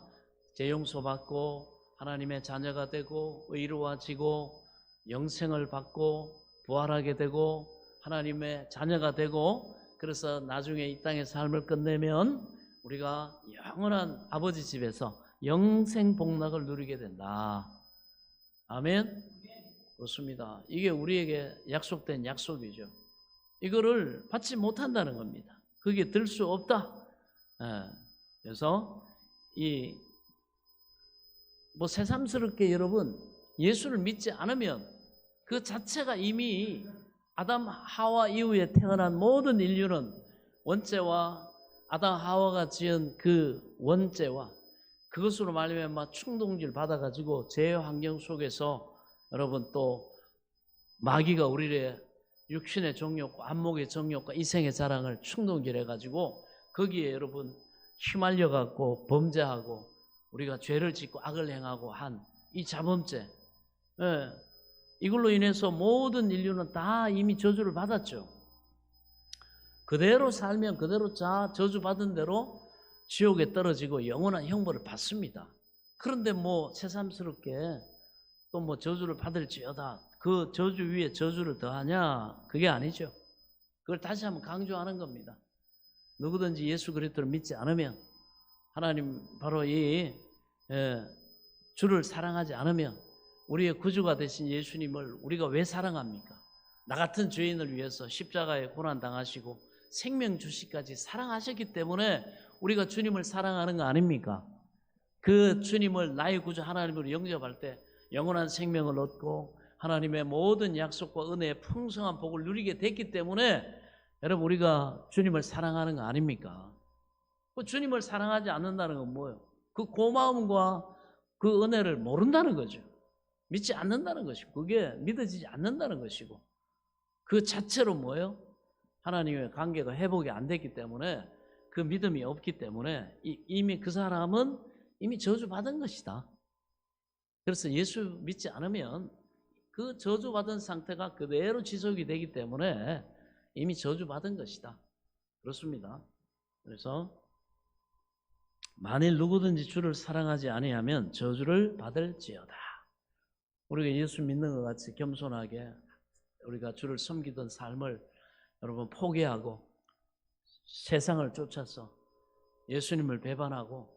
재용서 받고 하나님의 자녀가 되고 의로워지고 영생을 받고 부활하게 되고 하나님의 자녀가 되고, 그래서 나중에 이 땅의 삶을 끝내면 우리가 영원한 아버지 집에서 영생 복락을 누리게 된다. 아멘. 그렇습니다. 이게 우리에게 약속된 약속이죠. 이거를 받지 못한다는 겁니다. 그게 들 수 없다. 그래서 새삼스럽게 여러분, 예수를 믿지 않으면 그 자체가 이미 아담 하와 이후에 태어난 모든 인류는 원죄와 아담 하와가 지은 그 원죄와 그것으로 말미암아 충동질 받아가지고 죄의 환경 속에서 여러분 또 마귀가 우리의 육신의 정욕과 안목의 정욕과 이생의 자랑을 충동질해가지고 거기에 여러분 휘말려갖고 범죄하고 우리가 죄를 짓고 악을 행하고 한 이 자범죄, 이걸로 인해서 모든 인류는 다 이미 저주를 받았죠. 그대로 살면 그대로 저주받은 대로 지옥에 떨어지고 영원한 형벌을 받습니다. 그런데 새삼스럽게 또 저주를 받을지어다, 그 저주 위에 저주를 더하냐? 그게 아니죠. 그걸 다시 한번 강조하는 겁니다. 누구든지 예수 그리스도를 믿지 않으면, 하나님 바로 이 주를 사랑하지 않으면, 우리의 구주가 되신 예수님을 우리가 왜 사랑합니까? 나 같은 죄인을 위해서 십자가에 고난 당하시고 생명 주시까지 사랑하셨기 때문에 우리가 주님을 사랑하는 거 아닙니까? 그 주님을 나의 구주 하나님으로 영접할 때 영원한 생명을 얻고 하나님의 모든 약속과 은혜의 풍성한 복을 누리게 됐기 때문에 여러분, 우리가 주님을 사랑하는 거 아닙니까? 주님을 사랑하지 않는다는 건 뭐예요? 그 고마움과 그 은혜를 모른다는 거죠. 믿지 않는다는 것이고, 그게 믿어지지 않는다는 것이고, 그 자체로 뭐예요? 하나님의 관계가 회복이 안 됐기 때문에, 그 믿음이 없기 때문에 이미 그 사람은 이미 저주받은 것이다. 그래서 예수 믿지 않으면 그 저주받은 상태가 그대로 지속이 되기 때문에 이미 저주받은 것이다. 그렇습니다. 그래서 만일 누구든지 주를 사랑하지 아니하면 저주를 받을지어다. 우리가 예수 믿는 것 같이 겸손하게 우리가 주를 섬기던 삶을 여러분 포기하고 세상을 쫓아서 예수님을 배반하고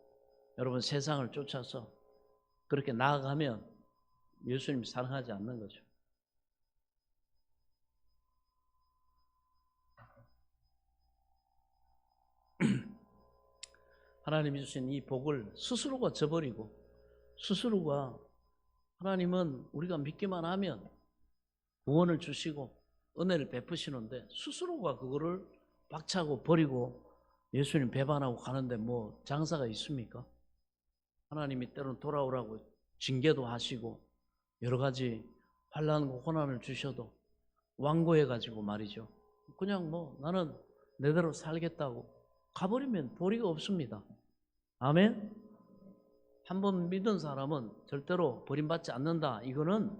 여러분 세상을 쫓아서 그렇게 나아가면 예수님 사랑하지 않는 거죠. 하나님이 주신 이 복을 스스로가 저버리고, 스스로가, 하나님은 우리가 믿기만 하면 구원을 주시고 은혜를 베푸시는데 스스로가 그거를 박차고 버리고 예수님 배반하고 가는데 뭐 장사가 있습니까? 하나님이 때로는 돌아오라고 징계도 하시고 여러 가지 환난과 고난을 주셔도 완고해가지고 말이죠. 그냥 뭐 나는 내대로 살겠다고 가버리면 도리가 없습니다. 아멘? 한번 믿은 사람은 절대로 버림받지 않는다. 이거는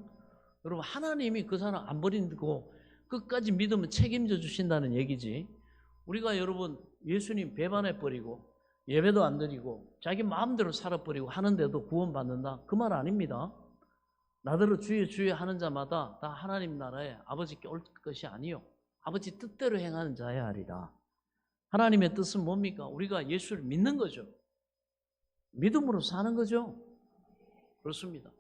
여러분 하나님이 그 사람 안 버리고 끝까지 믿으면 책임져 주신다는 얘기지. 우리가 여러분 예수님 배반해버리고 예배도 안 드리고 자기 마음대로 살아버리고 하는데도 구원받는다? 그 말 아닙니다. 나더러 주여 주여 하는 자마다 다 하나님 나라에 아버지께 올 것이 아니요 아버지 뜻대로 행하는 자야 하리라. 하나님의 뜻은 뭡니까? 우리가 예수를 믿는 거죠. 믿음으로 사는 거죠. 그렇습니다.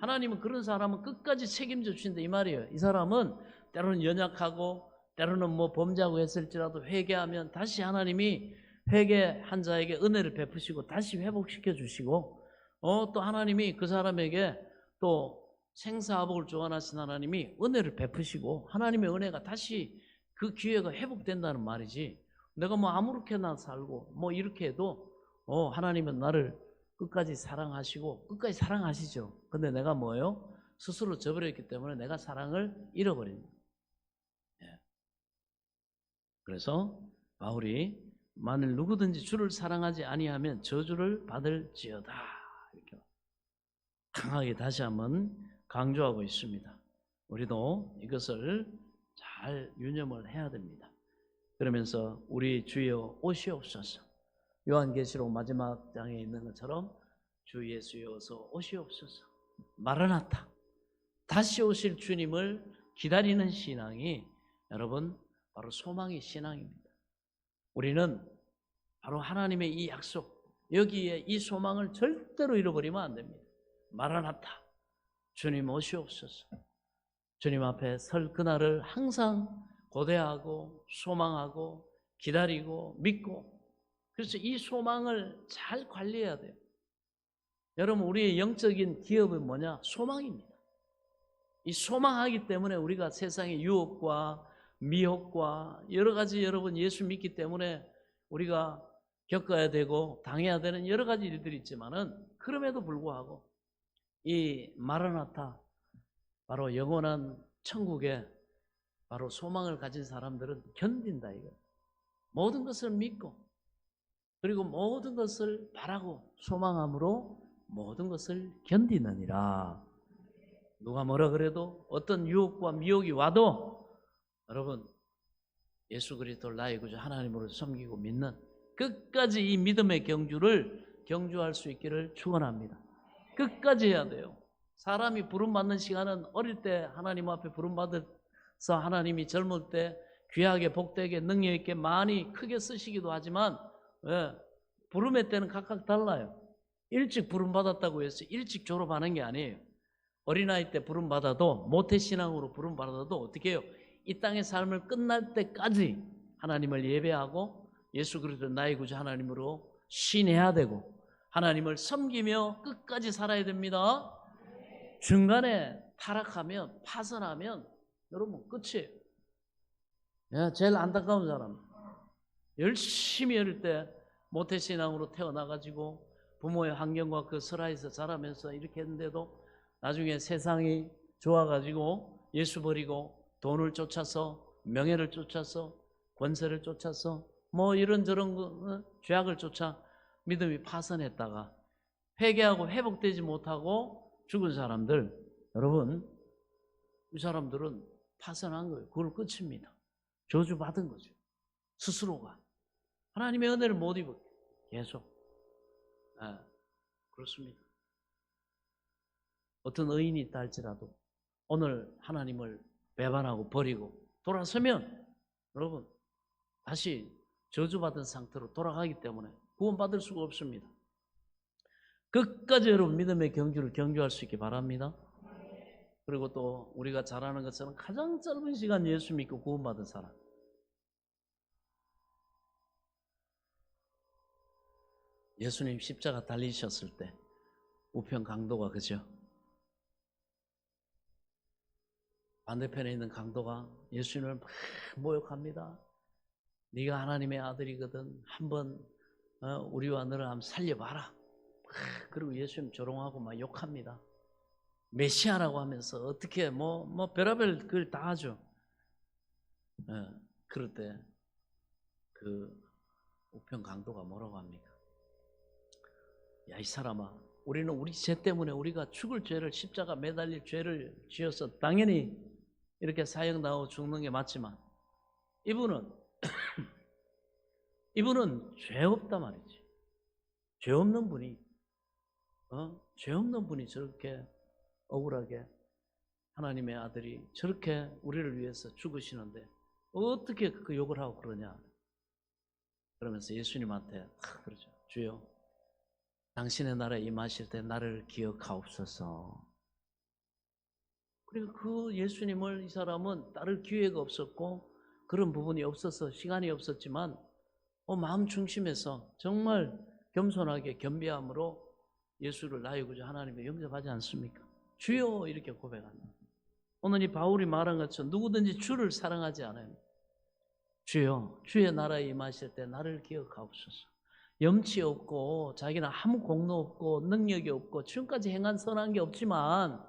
하나님은 그런 사람은 끝까지 책임져 주신다 이 말이에요. 이 사람은 때로는 연약하고 때로는 뭐 범죄하고 했을지라도 회개하면 다시 하나님이 회개한 자에게 은혜를 베푸시고 다시 회복시켜 주시고 또 하나님이 그 사람에게 또 생사화복을 주관하신 하나님이 은혜를 베푸시고 하나님의 은혜가 다시 그 기회가 회복된다는 말이지. 내가 뭐 아무렇게나 살고 뭐 이렇게 해도 하나님은 나를 끝까지 사랑하시고 끝까지 사랑하시죠. 근데 내가 뭐예요? 스스로 저버렸기 때문에 내가 사랑을 잃어버립니다. 예. 그래서 바울이 만일 누구든지 주를 사랑하지 아니하면 저주를 받을지어다 이렇게 강하게 다시 한번 강조하고 있습니다. 우리도 이것을 잘 유념을 해야 됩니다. 그러면서 우리 주여 오시옵소서. 요한계시록 마지막 장에 있는 것처럼 주 예수여 어서 오시옵소서. 마라나타. 다시 오실 주님을 기다리는 신앙이 여러분 바로 소망의 신앙입니다. 우리는 바로 하나님의 이 약속, 여기에 이 소망을 절대로 잃어버리면 안 됩니다. 마라나타. 주님 오시옵소서. 주님 앞에 설 그날을 항상 고대하고 소망하고 기다리고 믿고, 그래서 이 소망을 잘 관리해야 돼요. 여러분 우리의 영적인 기업은 뭐냐? 소망입니다. 이 소망하기 때문에 우리가 세상의 유혹과 미혹과 여러 가지 여러분 예수 믿기 때문에 우리가 겪어야 되고 당해야 되는 여러 가지 일들이 있지만은 그럼에도 불구하고 이 마라나타 바로 영원한 천국에 바로 소망을 가진 사람들은 견딘다 이거. 모든 것을 믿고 그리고 모든 것을 바라고 소망함으로 모든 것을 견디느니라. 누가 뭐라 그래도 어떤 유혹과 미혹이 와도 여러분 예수 그리스도를 나의 구주 하나님으로 섬기고 믿는 끝까지 이 믿음의 경주를 경주할 수 있기를 축원합니다. 끝까지 해야 돼요. 사람이 부름받는 시간은 어릴 때 하나님 앞에 부름받아서 하나님이 젊을 때 귀하게 복되게 능력 있게 많이 크게 쓰시기도 하지만 부름의 때는 각각 달라요. 일찍 부름받았다고 해서 일찍 졸업하는 게 아니에요. 어린아이 때 부름받아도 모태신앙으로 부름받아도 어떻게 해요? 이 땅의 삶을 끝날 때까지 하나님을 예배하고 예수 그리스도 나의 구주 하나님으로 신해야 되고 하나님을 섬기며 끝까지 살아야 됩니다. 중간에 타락하면 파선하면 여러분 끝이에요. 제일 안타까운 사람 열심히 어릴 때 모태신앙으로 태어나가지고 부모의 환경과 그 설화에서 자라면서 이렇게 했는데도 나중에 세상이 좋아가지고 예수 버리고 돈을 쫓아서 명예를 쫓아서 권세를 쫓아서 뭐 이런저런 죄악을 쫓아 믿음이 파선했다가 회개하고 회복되지 못하고 죽은 사람들, 여러분 이 사람들은 파선한 거예요. 그걸 끝입니다. 저주받은 거죠. 스스로가 하나님의 은혜를 못 입었고 계속 그렇습니다. 어떤 의인이 있다 할지라도 오늘 하나님을 배반하고 버리고 돌아서면 여러분 다시 저주받은 상태로 돌아가기 때문에 구원받을 수가 없습니다. 끝까지 여러분 믿음의 경주를 경주할 수 있기 바랍니다. 그리고 또 우리가 잘 아는 것처럼 가장 짧은 시간 예수 믿고 구원받은 사람, 예수님 십자가 달리셨을 때 우편 강도가 그죠? 반대편에 있는 강도가 예수님을 막 모욕합니다. 네가 하나님의 아들이거든. 한번 우리와 너를 한번 살려봐라. 그리고 예수님 조롱하고 막 욕합니다. 메시아라고 하면서 어떻게 뭐 별의별 글 다 하죠. 그럴 때 그 우편 강도가 뭐라고 합니까? 야, 이 사람아, 우리는 우리 죄 때문에 우리가 죽을 죄를, 십자가 매달릴 죄를 지어서 당연히 이렇게 사형당하고 죽는 게 맞지만 이분은 죄 없단 말이지. 죄 없는 분이 죄 없는 분이 저렇게 억울하게 하나님의 아들이 저렇게 우리를 위해서 죽으시는데 어떻게 그 욕을 하고 그러냐. 그러면서 예수님한테 그러죠. 주여, 당신의 나라에 임하실 때 나를 기억하옵소서. 그리고 그 예수님을 이 사람은 따를 기회가 없었고 그런 부분이 없어서 시간이 없었지만 마음 중심에서 정말 겸손하게 겸비함으로 예수를 나의 구주 하나님의 영접하지 않습니까? 주여 이렇게 고백한다. 오늘 이 바울이 말한 것처럼 누구든지 주를 사랑하지 않아요. 주여, 주의 나라에 임하실 때 나를 기억하옵소서. 염치 없고 자기는 아무 공로 없고 능력이 없고 지금까지 행한 선한 게 없지만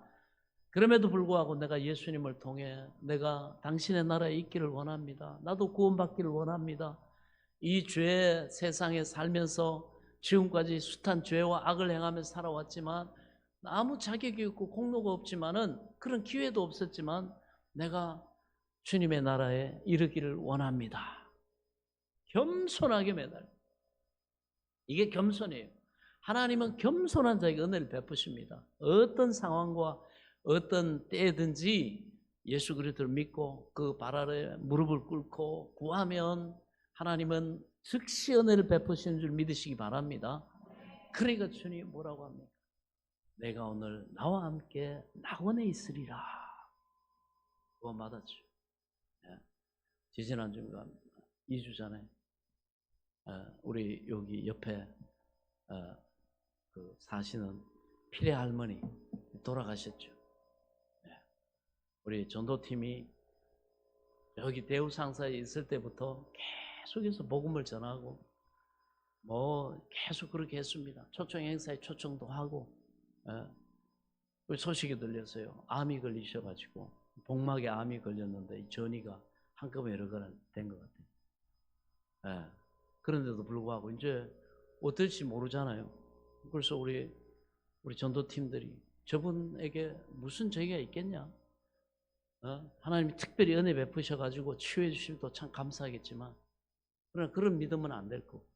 그럼에도 불구하고 내가 예수님을 통해 내가 당신의 나라에 있기를 원합니다. 나도 구원받기를 원합니다. 이 죄 세상에 살면서 지금까지 숱한 죄와 악을 행하면서 살아왔지만 아무 자격이 없고 공로가 없지만은 그런 기회도 없었지만 내가 주님의 나라에 이르기를 원합니다. 겸손하게 매달. 이게 겸손이에요. 하나님은 겸손한 자에게 은혜를 베푸십니다. 어떤 상황과 어떤 때든지 예수 그리스도를 믿고 그 발 아래 무릎을 꿇고 구하면 하나님은 즉시 은혜를 베푸시는 줄 믿으시기 바랍니다. 그러니까 주님 뭐라고 합니까? 내가 오늘 나와 함께 낙원에 있으리라. 그거 맞았죠. 지지난주인가 2주 전에 우리 여기 옆에 그 사시는 피레 할머니 돌아가셨죠. 우리 전도팀이 여기 대우상사에 있을 때부터 계속해서 복음을 전하고 계속 그렇게 했습니다. 초청 행사에 초청도 하고 소식이 들렸어요. 암이 걸리셔가지고 복막에 암이 걸렸는데 이 전이가 한꺼번에 여러 건 된 것 같아요. 그런데도 불구하고 이제 어떨지 모르잖아요. 그래서 우리 전도팀들이 저분에게 무슨 죄가 있겠냐? 하나님이 특별히 은혜 베푸셔가지고 치유해 주시면 참 감사하겠지만 그러나 그런 믿으면 안 될 거고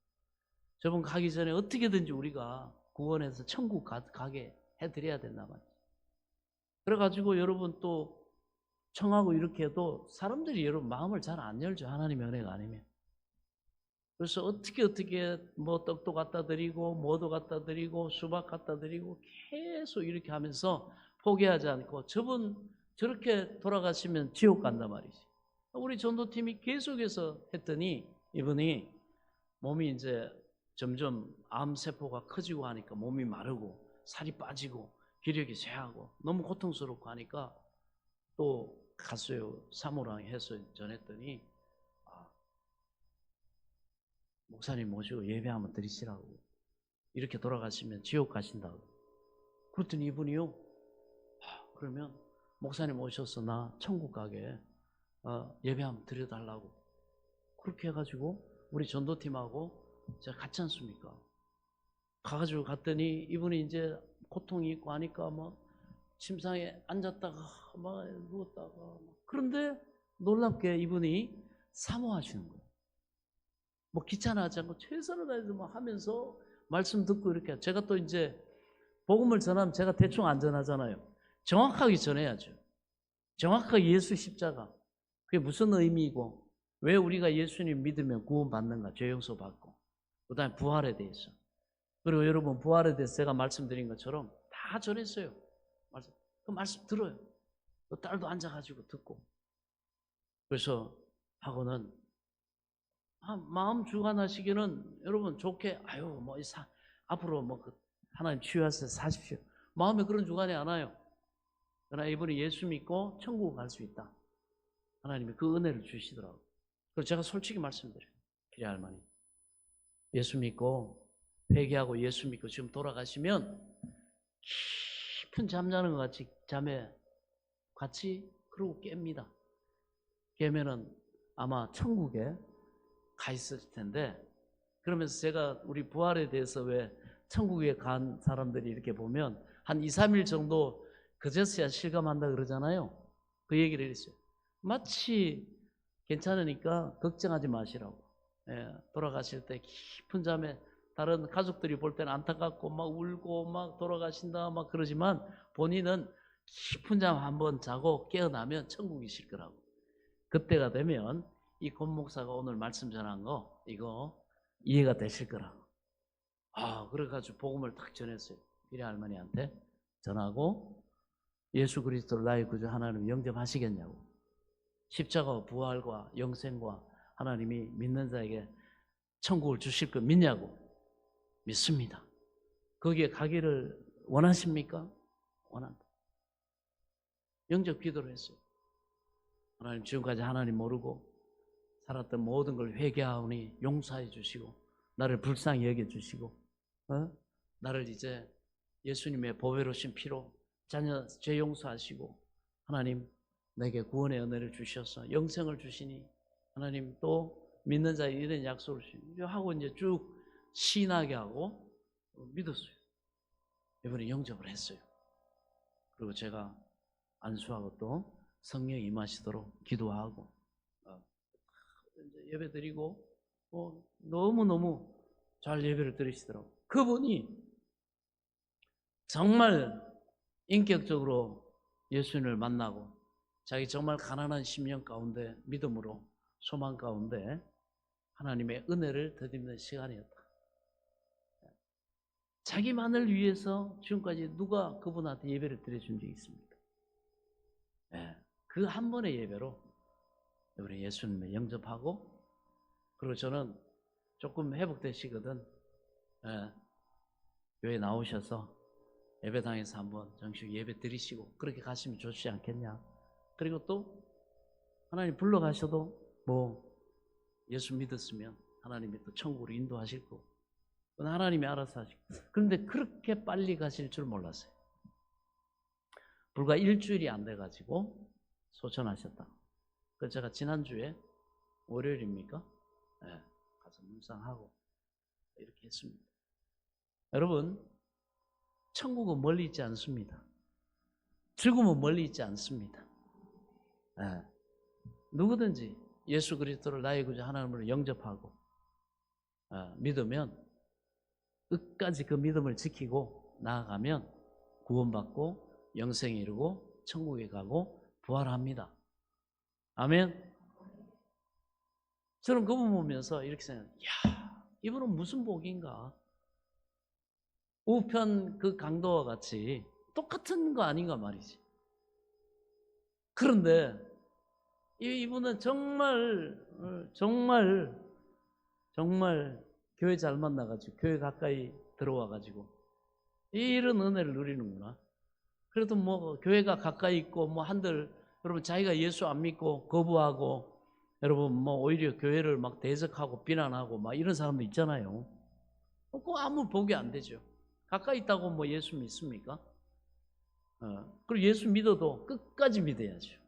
저분 가기 전에 어떻게든지 우리가 구원해서 천국 가게 해드려야 된단 말이에요. 그래가지고 여러분 또 청하고 이렇게 해도 사람들이 여러분 마음을 잘 안 열죠. 하나님의 은혜가 아니면. 그래서 어떻게 뭐 떡도 갖다 드리고 뭐도 갖다 드리고 수박 갖다 드리고 계속 이렇게 하면서 포기하지 않고 저분 저렇게 돌아가시면 지옥 간단 말이지. 우리 전도팀이 계속해서 했더니 이분이 몸이 이제 점점 암세포가 커지고 하니까 몸이 마르고 살이 빠지고 기력이 쇠하고 너무 고통스럽고 하니까 또 갔어요. 사모랑 해서 전했더니 목사님 모시고 예배 한번 드리시라고. 이렇게 돌아가시면 지옥 가신다고. 그랬더니 이분이요. 그러면 목사님 오셔서 나 천국 가게 예배 한번 드려달라고. 그렇게 해가지고 우리 전도팀하고 제가 같지 않습니까? 가가지고 갔더니 이분이 이제 고통이 있고 하니까 막 침상에 앉았다가 막 누웠다가 그런데 놀랍게 이분이 사모하시는 거예요. 뭐 귀찮아하지 않고 최선을 다해서 뭐 하면서 말씀 듣고 이렇게 제가 또 이제 복음을 전하면 제가 대충 안 전하잖아요. 정확하게 전해야죠. 정확하게 예수 십자가 그게 무슨 의미이고 왜 우리가 예수님 믿으면 구원받는가 죄 용서 받고 그 다음에 부활에 대해서 그리고 여러분 부활에 대해서 제가 말씀드린 것처럼 다 전했어요. 그 말씀 들어요. 또 딸도 앉아가지고 듣고 그래서 하고는 마음 주관하시기는 여러분 좋게 뭐 앞으로 뭐 하나님 치유하셔서 사십시오. 마음에 그런 주관이 안 와요. 그러나 이분이 예수 믿고 천국 갈 수 있다. 하나님이 그 은혜를 주시더라고요. 그래서 제가 솔직히 말씀드려요. 피리 할머니 예수 믿고 회개하고 예수 믿고 지금 돌아가시면 깊은 잠자는 것 같이 잠에 같이 그러고 깹니다. 깨면은 아마 천국에 가 있을 텐데, 그러면서 제가 우리 부활에 대해서 왜 천국에 간 사람들이 이렇게 보면 한 2, 3일 정도 그제서야 실감한다 그러잖아요. 그 얘기를 했어요. 마치 괜찮으니까 걱정하지 마시라고. 돌아가실 때 깊은 잠에 다른 가족들이 볼 때는 안타깝고 막 울고 막 돌아가신다 막 그러지만 본인은 깊은 잠 한번 자고 깨어나면 천국이실 거라고. 그때가 되면 이 권 목사가 오늘 말씀 전한 거 이거 이해가 되실 거라고. 그래가지고 복음을 딱 전했어요. 피리 할머니한테 전하고 예수 그리스도를 나의 구주 하나님 영접하시겠냐고. 십자가와 부활과 영생과 하나님이 믿는 자에게 천국을 주실 거 믿냐고. 믿습니다. 거기에 가기를 원하십니까? 원한다. 영접 기도를 했어요. 하나님, 지금까지 하나님 모르고 살았던 모든 걸 회개하오니 용서해 주시고 나를 불쌍히 여겨주시고 나를 이제 예수님의 보배로신 피로 자녀 죄 용서하시고 하나님 내게 구원의 은혜를 주셔서 영생을 주시니 하나님 또 믿는 자에 이런 약속을 주시니 하고 이제 쭉 신하게 하고 믿었어요. 이번에 영접을 했어요. 그리고 제가 안수하고 또 성령 임하시도록 기도하고 이제 예배 드리고 너무너무 잘 예배를 드리시더라고요. 그분이 정말 인격적으로 예수님을 만나고 자기 정말 가난한 심령 가운데 믿음으로 소망 가운데 하나님의 은혜를 덧입는 시간이었다. 자기만을 위해서 지금까지 누가 그분한테 예배를 드려준 적이 있습니까? 그 한 번의 예배로 우리 예수님을 영접하고, 그리고 저는 조금 회복되시거든 교회 나오셔서 예배당에서 한번 정식 예배 드리시고 그렇게 가시면 좋지 않겠냐. 그리고 또 하나님 불러가셔도 뭐 예수 믿었으면 하나님이 또 천국으로 인도하실 거고 그건 하나님이 알아서 하시고. 그런데 그렇게 빨리 가실 줄 몰랐어요. 불과 일주일이 안 돼가지고 소천하셨다. 그래서 제가 지난주에 월요일입니까? 가서 묵상하고 이렇게 했습니다. 여러분, 천국은 멀리 있지 않습니다. 즐거움은 멀리 있지 않습니다. 누구든지 예수 그리스도를 나의 구주 하나님으로 영접하고 믿으면 끝까지 그 믿음을 지키고 나아가면 구원받고 영생에 이르고 천국에 가고 부활합니다. 아멘. 저는 그분 보면서 이렇게 생각해요. 이분은 무슨 복인가? 우편 그 강도와 같이 똑같은 거 아닌가 말이지. 그런데 이분은 정말 교회 잘 만나가지고 교회 가까이 들어와가지고 이런 은혜를 누리는구나. 그래도 뭐 교회가 가까이 있고 뭐 한들 여러분 자기가 예수 안 믿고 거부하고 여러분 뭐 오히려 교회를 막 대적하고 비난하고 막 이런 사람도 있잖아요. 그거 아무 복이 안 되죠. 가까이 있다고 뭐 예수 믿습니까? 그리고 예수 믿어도 끝까지 믿어야죠.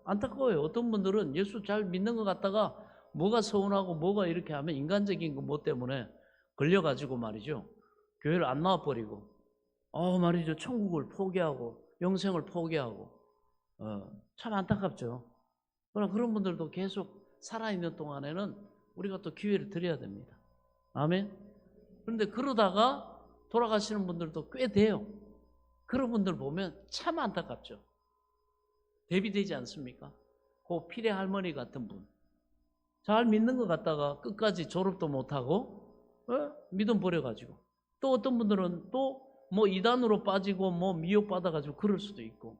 안타까워요. 어떤 분들은 예수 잘 믿는 것 같다가 뭐가 서운하고 뭐가 이렇게 하면 인간적인 거 뭐 때문에 걸려가지고 말이죠. 교회를 안 나와버리고 말이죠. 천국을 포기하고 영생을 포기하고 참 안타깝죠. 그러나 그런 분들도 계속 살아있는 동안에는 우리가 또 기회를 드려야 됩니다. 아멘. 그런데 그러다가 돌아가시는 분들도 꽤 돼요. 그런 분들 보면 참 안타깝죠. 대비되지 않습니까? 그 피레 할머니 같은 분. 잘 믿는 것 같다가 끝까지 졸업도 못하고 믿음 버려가지고 또 어떤 분들은 또 뭐 이단으로 빠지고 뭐 미혹받아가지고 그럴 수도 있고.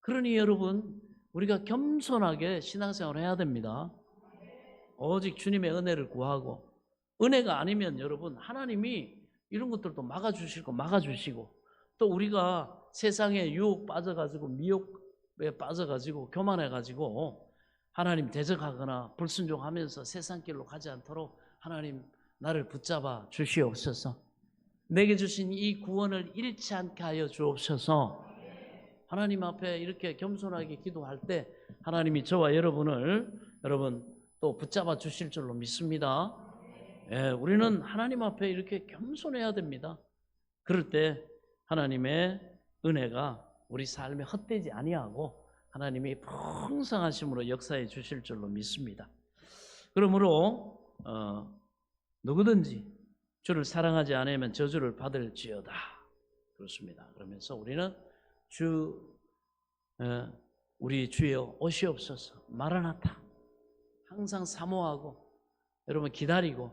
그러니 여러분 우리가 겸손하게 신앙생활을 해야 됩니다. 오직 주님의 은혜를 구하고, 은혜가 아니면 여러분 하나님이 이런 것들도 막아주시고 또 우리가 세상에 유혹 빠져가지고 미혹에 빠져가지고 교만해가지고 하나님 대적하거나 불순종하면서 세상 길로 가지 않도록 하나님 나를 붙잡아 주시옵소서. 내게 주신 이 구원을 잃지 않게 하여 주옵소서. 하나님 앞에 이렇게 겸손하게 기도할 때 하나님이 저와 여러분을 또 붙잡아 주실 줄로 믿습니다. 예, 우리는 하나님 앞에 이렇게 겸손해야 됩니다. 그럴 때 하나님의 은혜가 우리 삶에 헛되지 아니하고 하나님이 풍성하심으로 역사해 주실 줄로 믿습니다. 그러므로 누구든지 주를 사랑하지 않으면 저주를 받을지어다. 그렇습니다. 그러면서 우리는 우리 주여 오시옵소서. 마라나타. 항상 사모하고 여러분 기다리고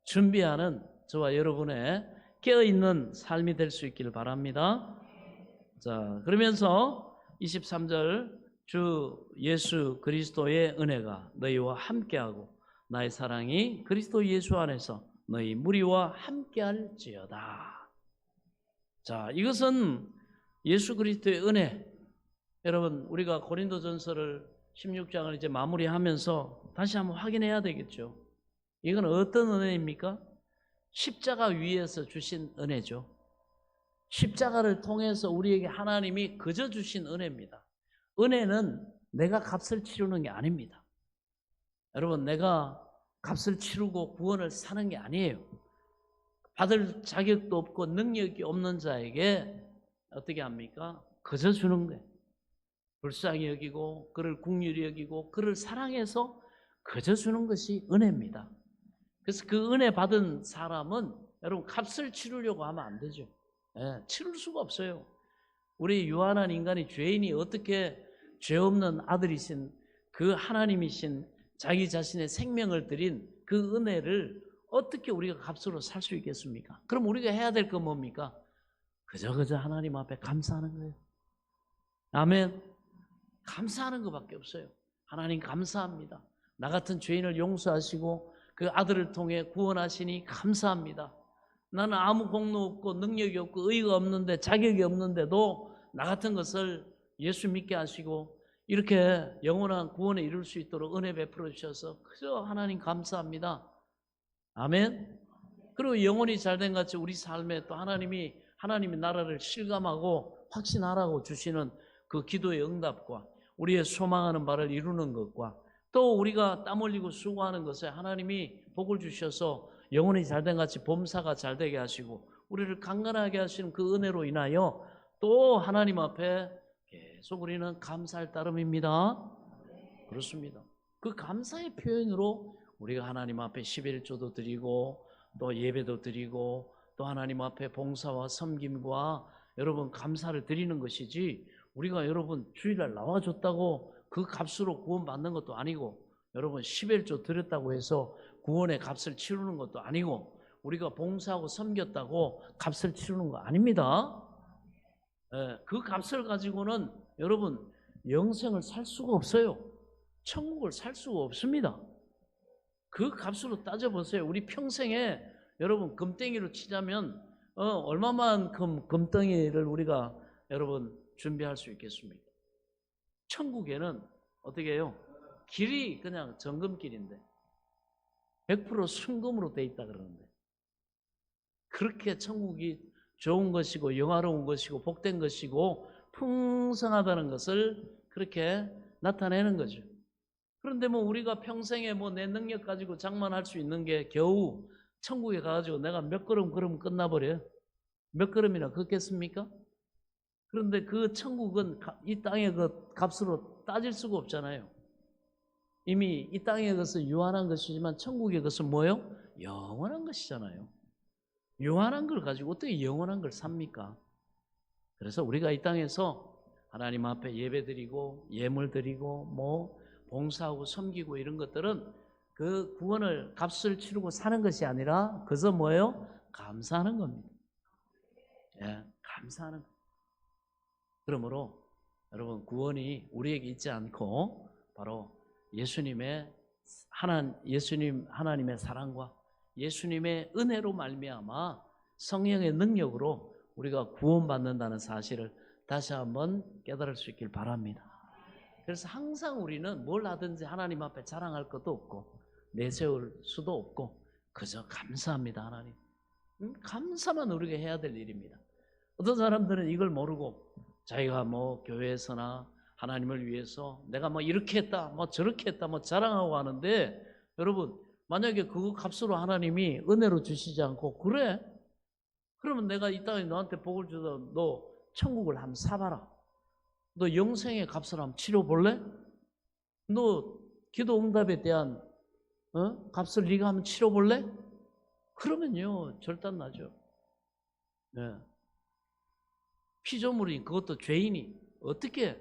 준비하는 저와 여러분의 깨어있는 삶이 될 수 있기를 바랍니다. 자, 그러면서 23절 주 예수 그리스도의 은혜가 너희와 함께하고 나의 사랑이 그리스도 예수 안에서 너희 무리와 함께할지어다. 자, 이것은 예수 그리스도의 은혜. 여러분 우리가 고린도전서를 16장을 이제 마무리하면서 다시 한번 확인해야 되겠죠. 이건 어떤 은혜입니까? 십자가 위에서 주신 은혜죠. 십자가를 통해서 우리에게 하나님이 그저 주신 은혜입니다. 은혜는 내가 값을 치르는 게 아닙니다. 여러분 내가 값을 치르고 구원을 사는 게 아니에요. 받을 자격도 없고 능력이 없는 자에게 어떻게 합니까? 그저 주는 거예요. 불쌍히 여기고 그를 긍휼히 여기고 그를 사랑해서 그저 주는 것이 은혜입니다. 그래서 그 은혜 받은 사람은 여러분 값을 치르려고 하면 안 되죠. 예, 치를 수가 없어요. 우리 유한한 인간이 죄인이 어떻게 죄 없는 아들이신 그 하나님이신 자기 자신의 생명을 드린 그 은혜를 어떻게 우리가 값으로 살 수 있겠습니까? 그럼 우리가 해야 될 건 뭡니까? 그저 하나님 앞에 감사하는 거예요. 아멘. 감사하는 것밖에 없어요. 하나님 감사합니다. 나 같은 죄인을 용서하시고 그 아들을 통해 구원하시니 감사합니다. 나는 아무 공로 없고 능력이 없고 의의가 없는데 자격이 없는데도 나 같은 것을 예수 믿게 하시고 이렇게 영원한 구원에 이룰 수 있도록 은혜 베풀어 주셔서 그저 하나님 감사합니다. 아멘. 그리고 영혼이 잘된 같이 우리 삶에 또 하나님의 나라를 실감하고 확신하라고 주시는 그 기도의 응답과 우리의 소망하는 바를 이루는 것과 또 우리가 땀 흘리고 수고하는 것에 하나님이 복을 주셔서 영혼이 잘된 같이 범사가 잘되게 하시고 우리를 강건하게 하시는 그 은혜로 인하여 또 하나님 앞에 계속 우리는 감사할 따름입니다. 그렇습니다. 그 감사의 표현으로 우리가 하나님 앞에 11조도 드리고 또 예배도 드리고 또 하나님 앞에 봉사와 섬김과 여러분 감사를 드리는 것이지 우리가 여러분 주일날 나와줬다고 그 값으로 구원받는 것도 아니고 여러분 11조 드렸다고 해서 구원의 값을 치르는 것도 아니고 우리가 봉사하고 섬겼다고 값을 치르는 거 아닙니다. 그 값을 가지고는 여러분 영생을 살 수가 없어요. 천국을 살 수가 없습니다. 그 값으로 따져보세요. 우리 평생에 여러분 금덩이로 치자면 얼마만큼 금덩이를 우리가 여러분 준비할 수 있겠습니까? 천국에는 어떻게 해요? 길이 그냥 정금길인데 100% 순금으로 돼 있다 그러는데 그렇게 천국이 좋은 것이고 영화로운 것이고 복된 것이고 풍성하다는 것을 그렇게 나타내는 거죠. 그런데 뭐 우리가 평생에 뭐 내 능력 가지고 장만할 수 있는 게 겨우 천국에 가가지고 내가 몇 걸음 걸으면 끝나버려요. 몇 걸음이나 걷겠습니까? 그런데 그 천국은 이 땅의 그 값으로 따질 수가 없잖아요. 이미 이 땅의 것은 유한한 것이지만 천국의 것은 뭐예요? 영원한 것이잖아요. 유한한 걸 가지고 어떻게 영원한 걸 삽니까? 그래서 우리가 이 땅에서 하나님 앞에 예배드리고 예물 드리고 뭐 봉사하고 섬기고 이런 것들은 그 구원을 값을 치르고 사는 것이 아니라 그저 뭐예요? 감사하는 겁니다. 예, 감사하는 것. 그러므로 여러분 구원이 우리에게 있지 않고 바로 예수님의 하나님의 사랑과 예수님의 은혜로 말미암아 성령의 능력으로 우리가 구원받는다는 사실을 다시 한번 깨달을 수 있길 바랍니다. 그래서 항상 우리는 뭘 하든지 하나님 앞에 자랑할 것도 없고 내세울 수도 없고 그저 감사합니다. 하나님. 감사만 우리가 해야 될 일입니다. 어떤 사람들은 이걸 모르고 자기가 뭐 교회에서나 하나님을 위해서 내가 뭐 이렇게 했다 뭐 저렇게 했다 뭐 자랑하고 하는데, 여러분 만약에 그 값으로 하나님이 은혜로 주시지 않고 그래? 그러면 내가 이 땅에 너한테 복을 주다 너 천국을 한번 사봐라. 너 영생의 값을 한번 치러볼래? 너 기도 응답에 대한 값을 네가 한번 치러볼래? 그러면요 절단나죠. 네. 피조물이, 그것도 죄인이 어떻게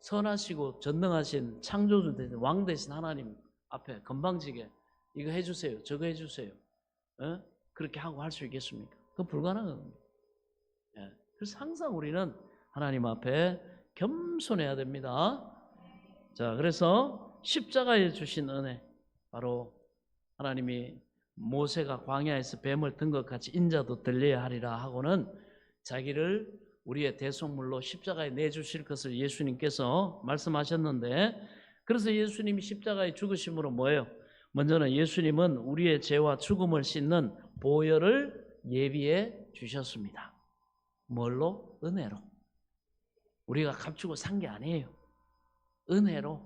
선하시고 전능하신 창조주 되신 왕 되신 하나님 앞에 건방지게 이거 해주세요 저거 해주세요 그렇게 하고 할 수 있겠습니까? 그건 불가능한 겁니다. 예. 그래서 항상 우리는 하나님 앞에 겸손해야 됩니다. 자, 그래서 십자가에 주신 은혜, 바로 하나님이 모세가 광야에서 뱀을 든 것 같이 인자도 들려야 하리라 하고는 자기를 우리의 대속물로 십자가에 내주실 것을 예수님께서 말씀하셨는데, 그래서 예수님이 십자가에 죽으심으로 뭐예요? 먼저는 예수님은 우리의 죄와 죽음을 씻는 보혈을 예비해 주셨습니다. 뭘로? 은혜로. 우리가 값주고 산 게 아니에요. 은혜로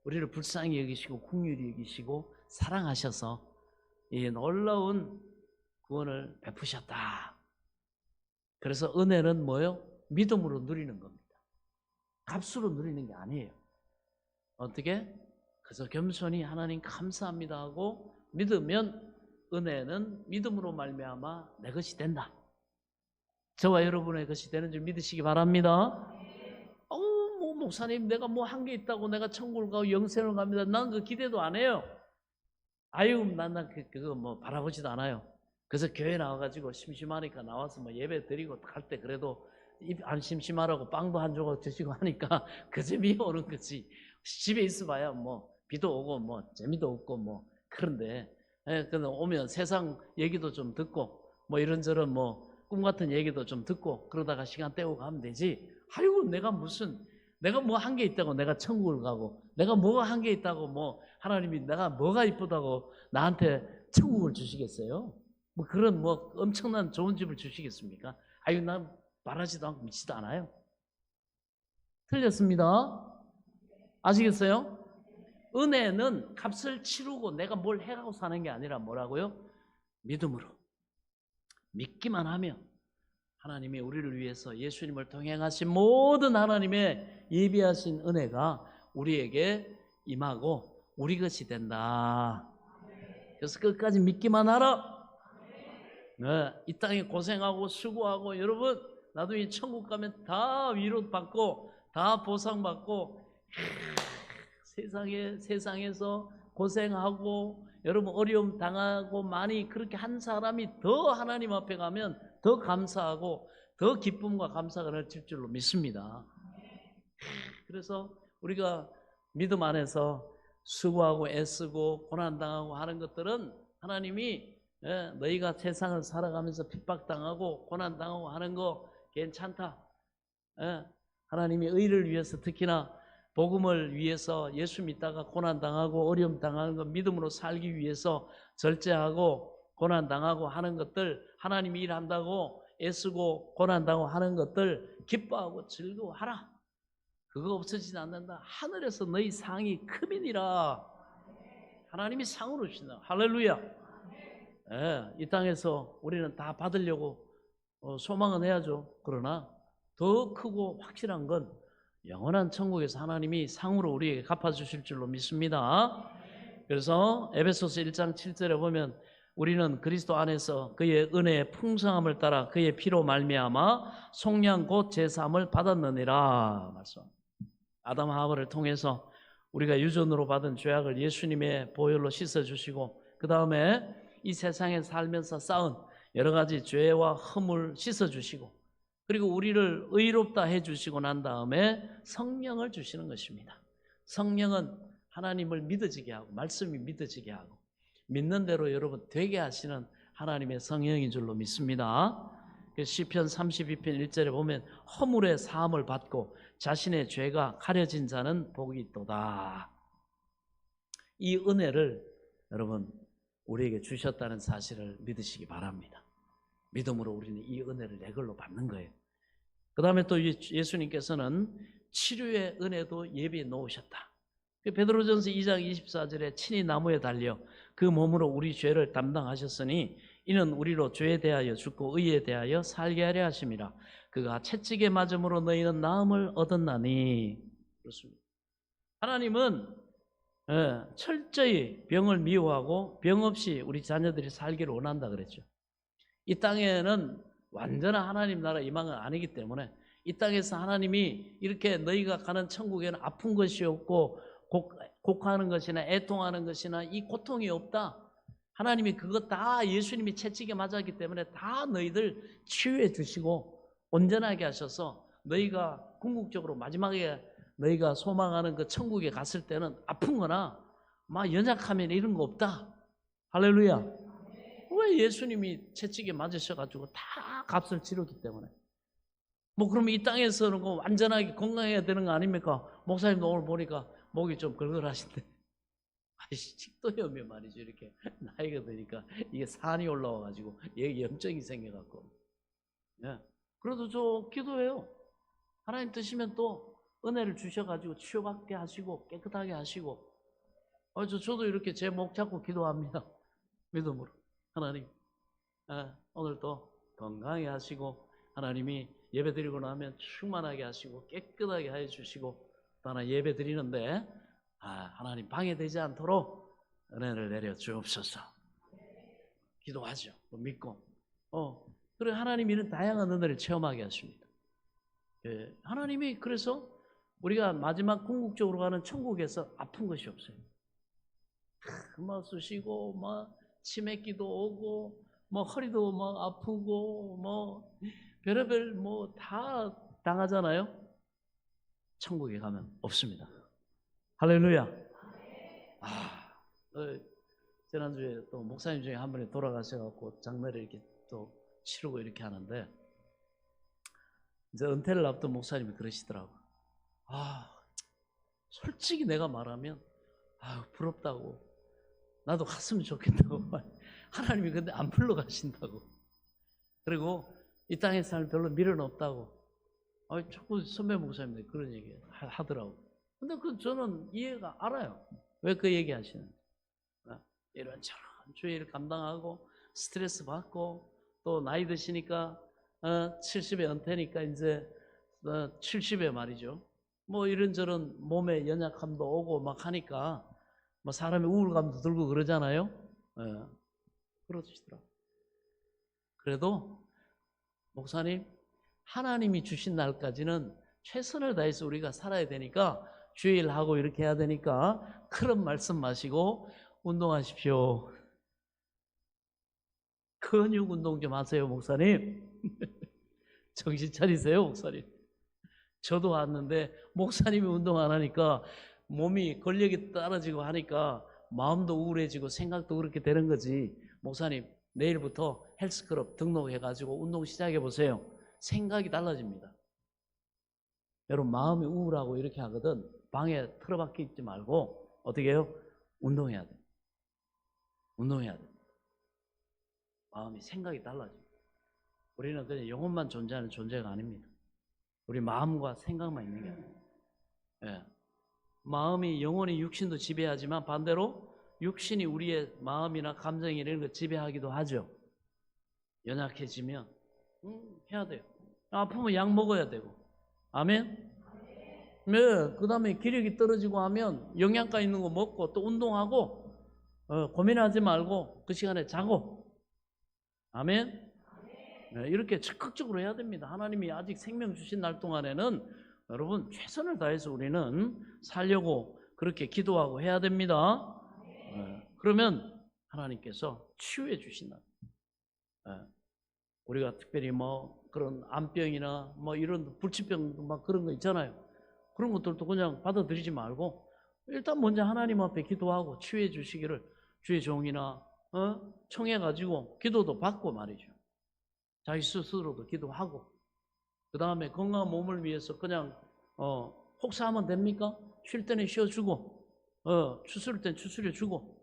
우리를 불쌍히 여기시고 긍휼히 여기시고 사랑하셔서 이 놀라운 구원을 베푸셨다. 그래서 은혜는 뭐예요? 믿음으로 누리는 겁니다. 값으로 누리는 게 아니에요. 어떻게? 그래서 겸손히 하나님 감사합니다 하고 믿으면 은혜는 믿음으로 말미암아 내 것이 된다. 저와 여러분의 것이 되는 줄 믿으시기 바랍니다. 뭐 목사님 내가 뭐 한 게 있다고 내가 천국을 가고 영생을 갑니다. 난 그 기대도 안 해요. 아유 난 그거 뭐 바라보지도 않아요. 그래서 교회 나와가지고 심심하니까 나와서 뭐 예배 드리고 갈 때 그래도 입 안 심심하라고 빵도 한 조각 드시고 하니까 그 재미 오는 거지. 집에 있어봐야 뭐 비도 오고 뭐 재미도 없고 뭐 그런데 근데 오면 세상 얘기도 좀 듣고 뭐 이런저런 뭐 꿈 같은 얘기도 좀 듣고 그러다가 시간 때우고 가면 되지. 아이고 내가 뭐 한 게 있다고 내가 천국을 가고 내가 뭐가 한 게 있다고 뭐 하나님이 내가 뭐가 이쁘다고 나한테 천국을 주시겠어요? 뭐 그런 뭐 엄청난 좋은 집을 주시겠습니까? 아유 난 바라지도 않고 믿지도 않아요. 틀렸습니다. 아시겠어요? 은혜는 값을 치르고 내가 뭘 해가고 사는 게 아니라 뭐라고요? 믿음으로 믿기만 하면 하나님이 우리를 위해서 예수님을 통행하신 모든 하나님의 예비하신 은혜가 우리에게 임하고 우리 것이 된다. 그래서 끝까지 믿기만 하라. 네, 이 땅에 고생하고 수고하고 여러분 나중에 천국 가면 다 위로받고 다 보상받고 세상에서 고생하고 여러분 어려움 당하고 많이 그렇게 한 사람이 더 하나님 앞에 가면 더 감사하고 더 기쁨과 감사가 넘칠 줄로 믿습니다. 그래서 우리가 믿음 안에서 수고하고 애쓰고 고난당하고 하는 것들은 하나님이 너희가 세상을 살아가면서 핍박당하고 고난당하고 하는 거 괜찮다. 하나님이 의를 위해서 특히나 복음을 위해서 예수 믿다가 고난당하고 어려움 당하는 것 믿음으로 살기 위해서 절제하고 고난당하고 하는 것들 하나님이 일한다고 애쓰고 고난당하고 하는 것들 기뻐하고 즐거워하라. 그거 없어지지 않는다. 하늘에서 너희 상이 크민이라. 하나님이 상으로 주신다. 할렐루야. 이 땅에서 우리는 다 받으려고 소망은 해야죠. 그러나 더 크고 확실한 건 영원한 천국에서 하나님이 상으로 우리에게 갚아주실 줄로 믿습니다. 그래서 에베소서 1장 7절에 보면 우리는 그리스도 안에서 그의 은혜의 풍성함을 따라 그의 피로 말미암아 속량 곧 제사함을 받았느니라. 말씀. 아담 하와를 통해서 우리가 유전으로 받은 죄악을 예수님의 보혈로 씻어주시고 그 다음에 이 세상에 살면서 쌓은 여러 가지 죄와 흠을 씻어주시고 그리고 우리를 의롭다 해주시고 난 다음에 성령을 주시는 것입니다. 성령은 하나님을 믿어지게 하고 말씀이 믿어지게 하고 믿는 대로 여러분 되게 하시는 하나님의 성령인 줄로 믿습니다. 그 시편 32편 1절에 보면 허물의 사함을 받고 자신의 죄가 가려진 자는 복이 있도다. 이 은혜를 여러분 우리에게 주셨다는 사실을 믿으시기 바랍니다. 믿음으로 우리는 이 은혜를 내 걸로 받는 거예요. 그 다음에 또 예수님께서는 치료의 은혜도 예비해 놓으셨다. 베드로전서 2장 24절에 친히 나무에 달려 그 몸으로 우리 죄를 담당하셨으니 이는 우리로 죄에 대하여 죽고 의에 대하여 살게 하려 하심이라. 그가 채찍에 맞음으로 너희는 나음을 얻었나니. 그렇습니다. 하나님은 철저히 병을 미워하고 병 없이 우리 자녀들이 살기를 원한다 그랬죠. 이 땅에는 완전한 하나님 나라 임한 건 아니기 때문에 이 땅에서 하나님이 이렇게 너희가 가는 천국에는 아픈 것이 없고 곡하는 것이나 애통하는 것이나 이 고통이 없다. 하나님이 그거 다 예수님이 채찍에 맞았기 때문에 다 너희들 치유해 주시고 온전하게 하셔서 너희가 궁극적으로 마지막에 너희가 소망하는 그 천국에 갔을 때는 아픈 거나 막 연약하면 이런 거 없다. 할렐루야. 왜 예수님이 채찍에 맞으셔가지고 다 값을 치렀기 때문에. 뭐 그러면 이 땅에서는 완전하게 건강해야 되는 거 아닙니까? 목사님 오늘 보니까 목이 좀 걸걸하신데. 식도염이 말이죠. 이렇게 나이가 드니까 이게 산이 올라와가지고 여기 염증이 생겨갖고. 예. 그래도 저 기도해요. 하나님 뜻이면 또 은혜를 주셔가지고 치유받게 하시고 깨끗하게 하시고. 저도 이렇게 제 목 잡고 기도합니다. 믿음으로. 하나님, 오늘도 건강하게 하시고 하나님이 예배 드리고 나면 충만하게 하시고 깨끗하게 해 주시고 또 하나 예배 드리는데 하나님 방해되지 않도록 은혜를 내려 주옵소서. 기도하죠. 믿고. 그리고 하나님이 이런 다양한 은혜를 체험하게 하십니다. 예, 하나님이 그래서 우리가 마지막 궁극적으로 가는 천국에서 아픈 것이 없어요. 막 쑤시고 막 치매기도 오고 뭐 허리도 막 아프고 뭐 별의별 뭐 다 당하잖아요. 천국에 가면 없습니다. 할렐루야. 지난주에 또 목사님 중에 한 분이 돌아가셔갖고 장례를 이렇게 또 치르고 이렇게 하는데 이제 은퇴를 앞둔 목사님이 그러시더라고. 솔직히 내가 말하면 부럽다고. 나도 갔으면 좋겠다고. 하나님이 근데 안 불러가신다고. 그리고 이 땅에 살 별로 미련 없다고. 자꾸 선배 목사님들이 그런 얘기 하더라고. 근데 저는 이해가 알아요. 왜 그 얘기 하시는지. 이런저런 주의를 감당하고 스트레스 받고 또 나이 드시니까 70에 은퇴니까 이제 70에 말이죠. 뭐 이런저런 몸에 연약함도 오고 막 하니까 뭐 사람이 우울감도 들고 그러잖아요. 그러시더라고요. 그래도 목사님, 하나님이 주신 날까지는 최선을 다해서 우리가 살아야 되니까 주일하고 이렇게 해야 되니까 그런 말씀 마시고 운동하십시오. 근육 운동 좀 하세요, 목사님. 정신 차리세요, 목사님. 저도 왔는데 목사님이 운동 안 하니까 몸이 근력이 떨어지고 하니까 마음도 우울해지고 생각도 그렇게 되는 거지. 목사님, 내일부터 헬스클럽 등록해가지고 운동 시작해 보세요. 생각이 달라집니다. 여러분, 마음이 우울하고 이렇게 하거든. 방에 틀어박혀 있지 말고 어떻게 해요? 운동해야 돼. 운동해야 돼. 마음이 생각이 달라집니다. 우리는 그냥 영혼만 존재하는 존재가 아닙니다. 우리 마음과 생각만 있는 게 아니에요. 예. 마음이 영혼이 육신도 지배하지만 반대로 육신이 우리의 마음이나 감정이 이런 거 지배하기도 하죠. 연약해지면 해야 돼요. 아프면 약 먹어야 되고. 아멘? 네, 그 다음에 기력이 떨어지고 하면 영양가 있는 거 먹고 또 운동하고 고민하지 말고 그 시간에 자고. 아멘? 네, 이렇게 적극적으로 해야 됩니다. 하나님이 아직 생명 주신 날 동안에는 여러분 최선을 다해서 우리는 살려고 그렇게 기도하고 해야 됩니다. 그러면 하나님께서 치유해 주신다. 우리가 특별히 뭐 그런 암병이나 뭐 이런 불치병 막 그런 거 있잖아요. 그런 것들도 그냥 받아들이지 말고 일단 먼저 하나님 앞에 기도하고 치유해 주시기를 주의 종이나 청해 가지고 기도도 받고 말이죠. 자기 스스로도 기도하고, 그 다음에 건강한 몸을 위해서 그냥 혹사하면 됩니까? 쉴 때는 쉬어주고, 추스릴 땐 추스려주고,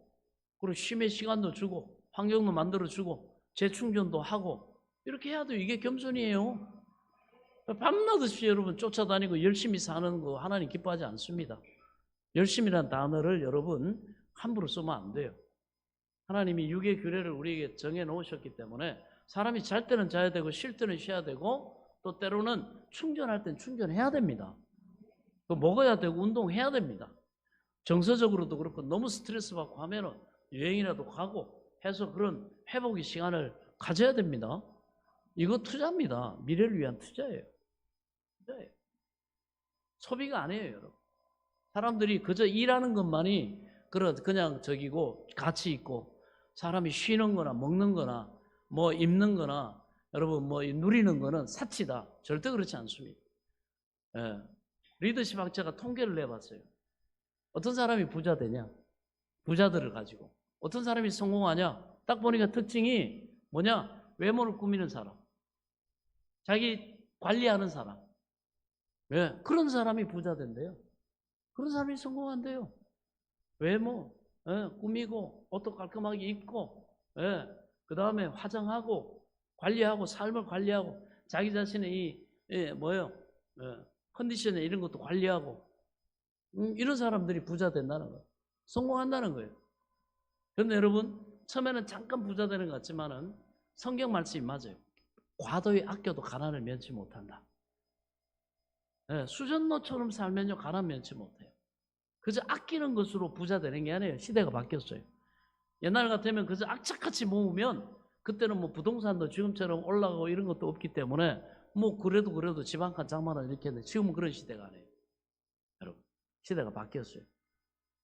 그리고 쉼의 시간도 주고, 환경도 만들어주고, 재충전도 하고, 이렇게 해야 돼요. 이게 겸손이에요. 밤낮없이 여러분 쫓아다니고 열심히 사는 거 하나님 기뻐하지 않습니다. 열심이라는 단어를 여러분 함부로 쓰면 안 돼요. 하나님이 육의 규례를 우리에게 정해 놓으셨기 때문에 사람이 잘 때는 자야 되고 쉴 때는 쉬어야 되고, 또 때로는 충전할 땐 충전해야 됩니다. 또 먹어야 되고 운동해야 됩니다. 정서적으로도 그렇고, 너무 스트레스 받고 하면은 여행이라도 가고 해서 그런 회복의 시간을 가져야 됩니다. 이거 투자입니다. 미래를 위한 투자예요. 투자예요. 소비가 아니에요, 여러분. 사람들이 그저 일하는 것만이 그냥 저기고 가치 있고, 사람이 쉬는 거나 먹는 거나 뭐 입는 거나 여러분 뭐 누리는 거는 사치다. 절대 그렇지 않습니다. 예. 리더십 학자가 통계를 내봤어요. 어떤 사람이 부자 되냐? 부자들을 가지고. 어떤 사람이 성공하냐? 딱 보니까 특징이 뭐냐? 외모를 꾸미는 사람, 자기 관리하는 사람, 예. 그런 사람이 부자 된대요. 그런 사람이 성공한대요. 외모, 꾸미고 옷도 깔끔하게 입고, 그 다음에 화장하고 관리하고 삶을 관리하고 자기 자신의 컨디션에 이런 것도 관리하고, 이런 사람들이 부자 된다는 거예요. 성공한다는 거예요. 그런데 여러분, 처음에는 잠깐 부자 되는 것 같지만은 성경 말씀이 맞아요. 과도히 아껴도 가난을 면치 못한다. 수전노처럼 살면요 가난 면치 못해요. 그저 아끼는 것으로 부자 되는 게 아니에요. 시대가 바뀌었어요. 옛날 같으면 그저 악착같이 모으면 그때는 뭐 부동산도 지금처럼 올라가고 이런 것도 없기 때문에 뭐 그래도 집 한 칸 장만을 이렇게 했는데, 지금은 그런 시대가 아니에요. 여러분, 시대가 바뀌었어요.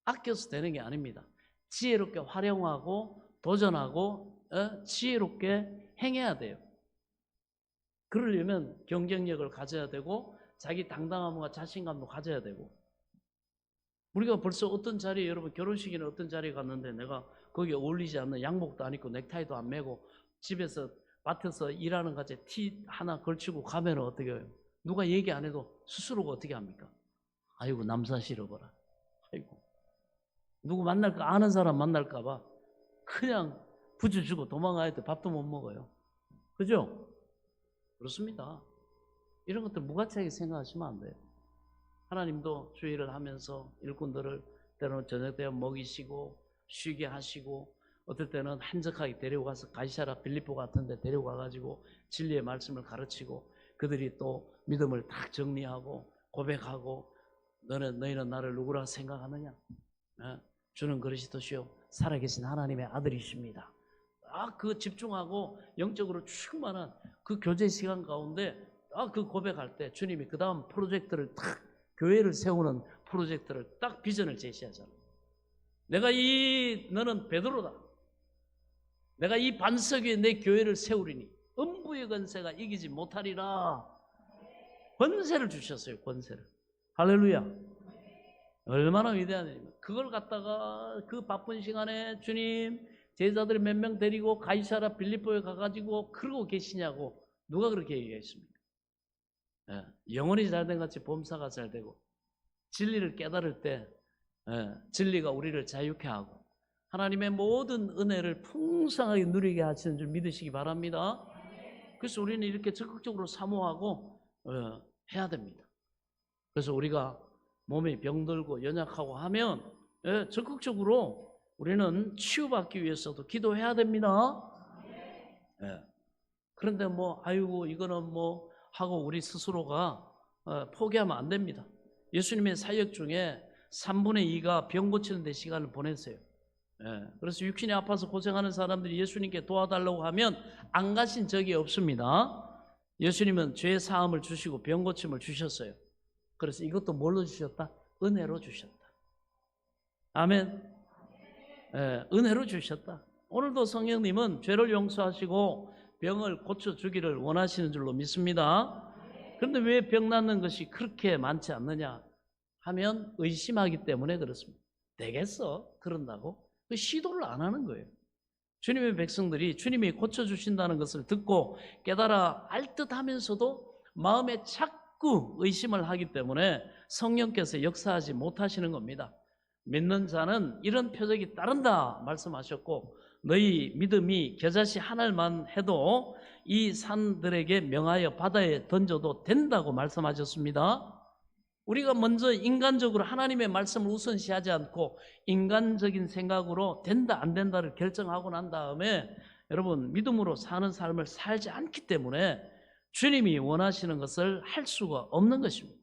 아껴서 되는 게 아닙니다. 지혜롭게 활용하고 도전하고 지혜롭게 행해야 돼요. 그러려면 경쟁력을 가져야 되고 자기 당당함과 자신감도 가져야 되고. 우리가 벌써 어떤 자리에, 여러분 결혼식이나 어떤 자리에 갔는데 내가 거기에 어울리지 않는 양복도 안 입고 넥타이도 안 매고 집에서 밭에서 일하는 같이 티 하나 걸치고 가면 어떻게 해요? 누가 얘기 안 해도 스스로가 어떻게 합니까? 아이고 남사 싫어버라. 아이고 누구 만날까, 아는 사람 만날까 봐 그냥 부주주고 도망가야 돼. 밥도 못 먹어요. 그죠? 그렇습니다. 이런 것들 무가치하게 생각하시면 안 돼요. 하나님도 주의를 하면서 일꾼들을 때로는 저녁 때 먹이시고 쉬게 하시고, 어떨 때는 한적하게 데려가서 가이사라 빌립보 같은 데 데려가가지고 진리의 말씀을 가르치고, 그들이 또 믿음을 딱 정리하고 고백하고, 너희는 나를 누구라 생각하느냐? 주는 그리스도시요 살아계신 하나님의 아들이십니다. 그 집중하고 영적으로 충만한 그 교제 시간 가운데 그 고백할 때 주님이 그 다음 프로젝트를 딱, 교회를 세우는 프로젝트를 딱 비전을 제시하잖아요. 너는 베드로다. 내가 이 반석 위에 내 교회를 세우리니 음부의 권세가 이기지 못하리라. 권세를 주셨어요. 권세를. 할렐루야. 얼마나 위대한 일입니까? 그걸 갖다가 그 바쁜 시간에 주님 제자들 몇 명 데리고 가이사라 빌립보에 가가지고 그러고 계시냐고 누가 그렇게 얘기했습니까? 영혼이 잘된 같이 범사가 잘되고, 진리를 깨달을 때 진리가 우리를 자유케 하고 하나님의 모든 은혜를 풍성하게 누리게 하시는 줄 믿으시기 바랍니다. 그래서 우리는 이렇게 적극적으로 사모하고 해야 됩니다. 그래서 우리가 몸이 병들고 연약하고 하면 적극적으로 우리는 치유받기 위해서도 기도해야 됩니다. 그런데 아이고 이거는 하고 우리 스스로가 포기하면 안 됩니다. 예수님의 사역 중에 3분의 2가 병 고치는 데 시간을 보냈어요. 그래서 육신이 아파서 고생하는 사람들이 예수님께 도와달라고 하면 안 가신 적이 없습니다. 예수님은 죄 사함을 주시고 병 고침을 주셨어요. 그래서 이것도 뭘로 주셨다? 은혜로 주셨다. 아멘. 은혜로 주셨다. 오늘도 성령님은 죄를 용서하시고 병을 고쳐주기를 원하시는 줄로 믿습니다. 그런데 왜 병 낫는 것이 그렇게 많지 않느냐 하면 의심하기 때문에 그렇습니다. 되겠어? 그런다고? 시도를 안 하는 거예요. 주님의 백성들이 주님이 고쳐주신다는 것을 듣고 깨달아 알듯하면서도 마음에 자꾸 의심을 하기 때문에 성령께서 역사하지 못하시는 겁니다. 믿는 자는 이런 표적이 따른다 말씀하셨고, 너희 믿음이 겨자씨 하나만 해도 이 산들에게 명하여 바다에 던져도 된다고 말씀하셨습니다. 우리가 먼저 인간적으로 하나님의 말씀을 우선시하지 않고 인간적인 생각으로 된다 안 된다를 결정하고 난 다음에 여러분 믿음으로 사는 삶을 살지 않기 때문에 주님이 원하시는 것을 할 수가 없는 것입니다.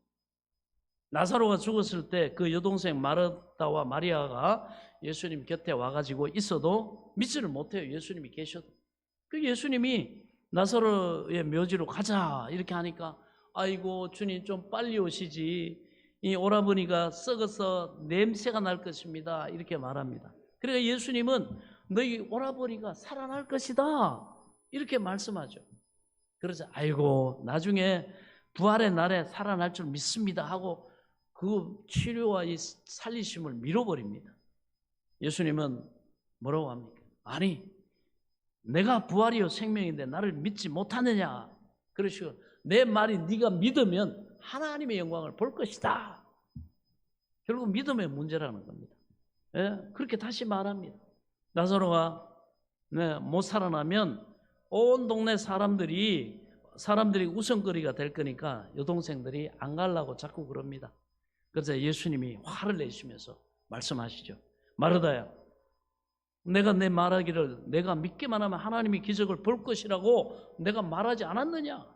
나사로가 죽었을 때 그 여동생 마르다와 마리아가 예수님 곁에 와가지고 있어도 믿지를 못해요. 예수님이 계셔도. 그 예수님이 나사로의 묘지로 가자 이렇게 하니까 아이고 주님 좀 빨리 오시지, 이 오라버니가 썩어서 냄새가 날 것입니다 이렇게 말합니다. 그러니까 예수님은 너희 오라버니가 살아날 것이다 이렇게 말씀하죠. 그래서 아이고 나중에 부활의 날에 살아날 줄 믿습니다 하고 그 치료와 이 살리심을 밀어버립니다. 예수님은 뭐라고 합니까? 아니 내가 부활이요 생명인데 나를 믿지 못하느냐, 그러시고 내 말이 네가 믿으면 하나님의 영광을 볼 것이다. 결국 믿음의 문제라는 겁니다. 예? 그렇게 다시 말합니다. 나사로가 못 살아나면 온 동네 사람들이 웃음거리가 될 거니까 여동생들이 안 가려고 자꾸 그럽니다. 그래서 예수님이 화를 내시면서 말씀하시죠. 마르다야, 내가 내 말하기를 내가 믿기만 하면 하나님이 기적을 볼 것이라고 내가 말하지 않았느냐.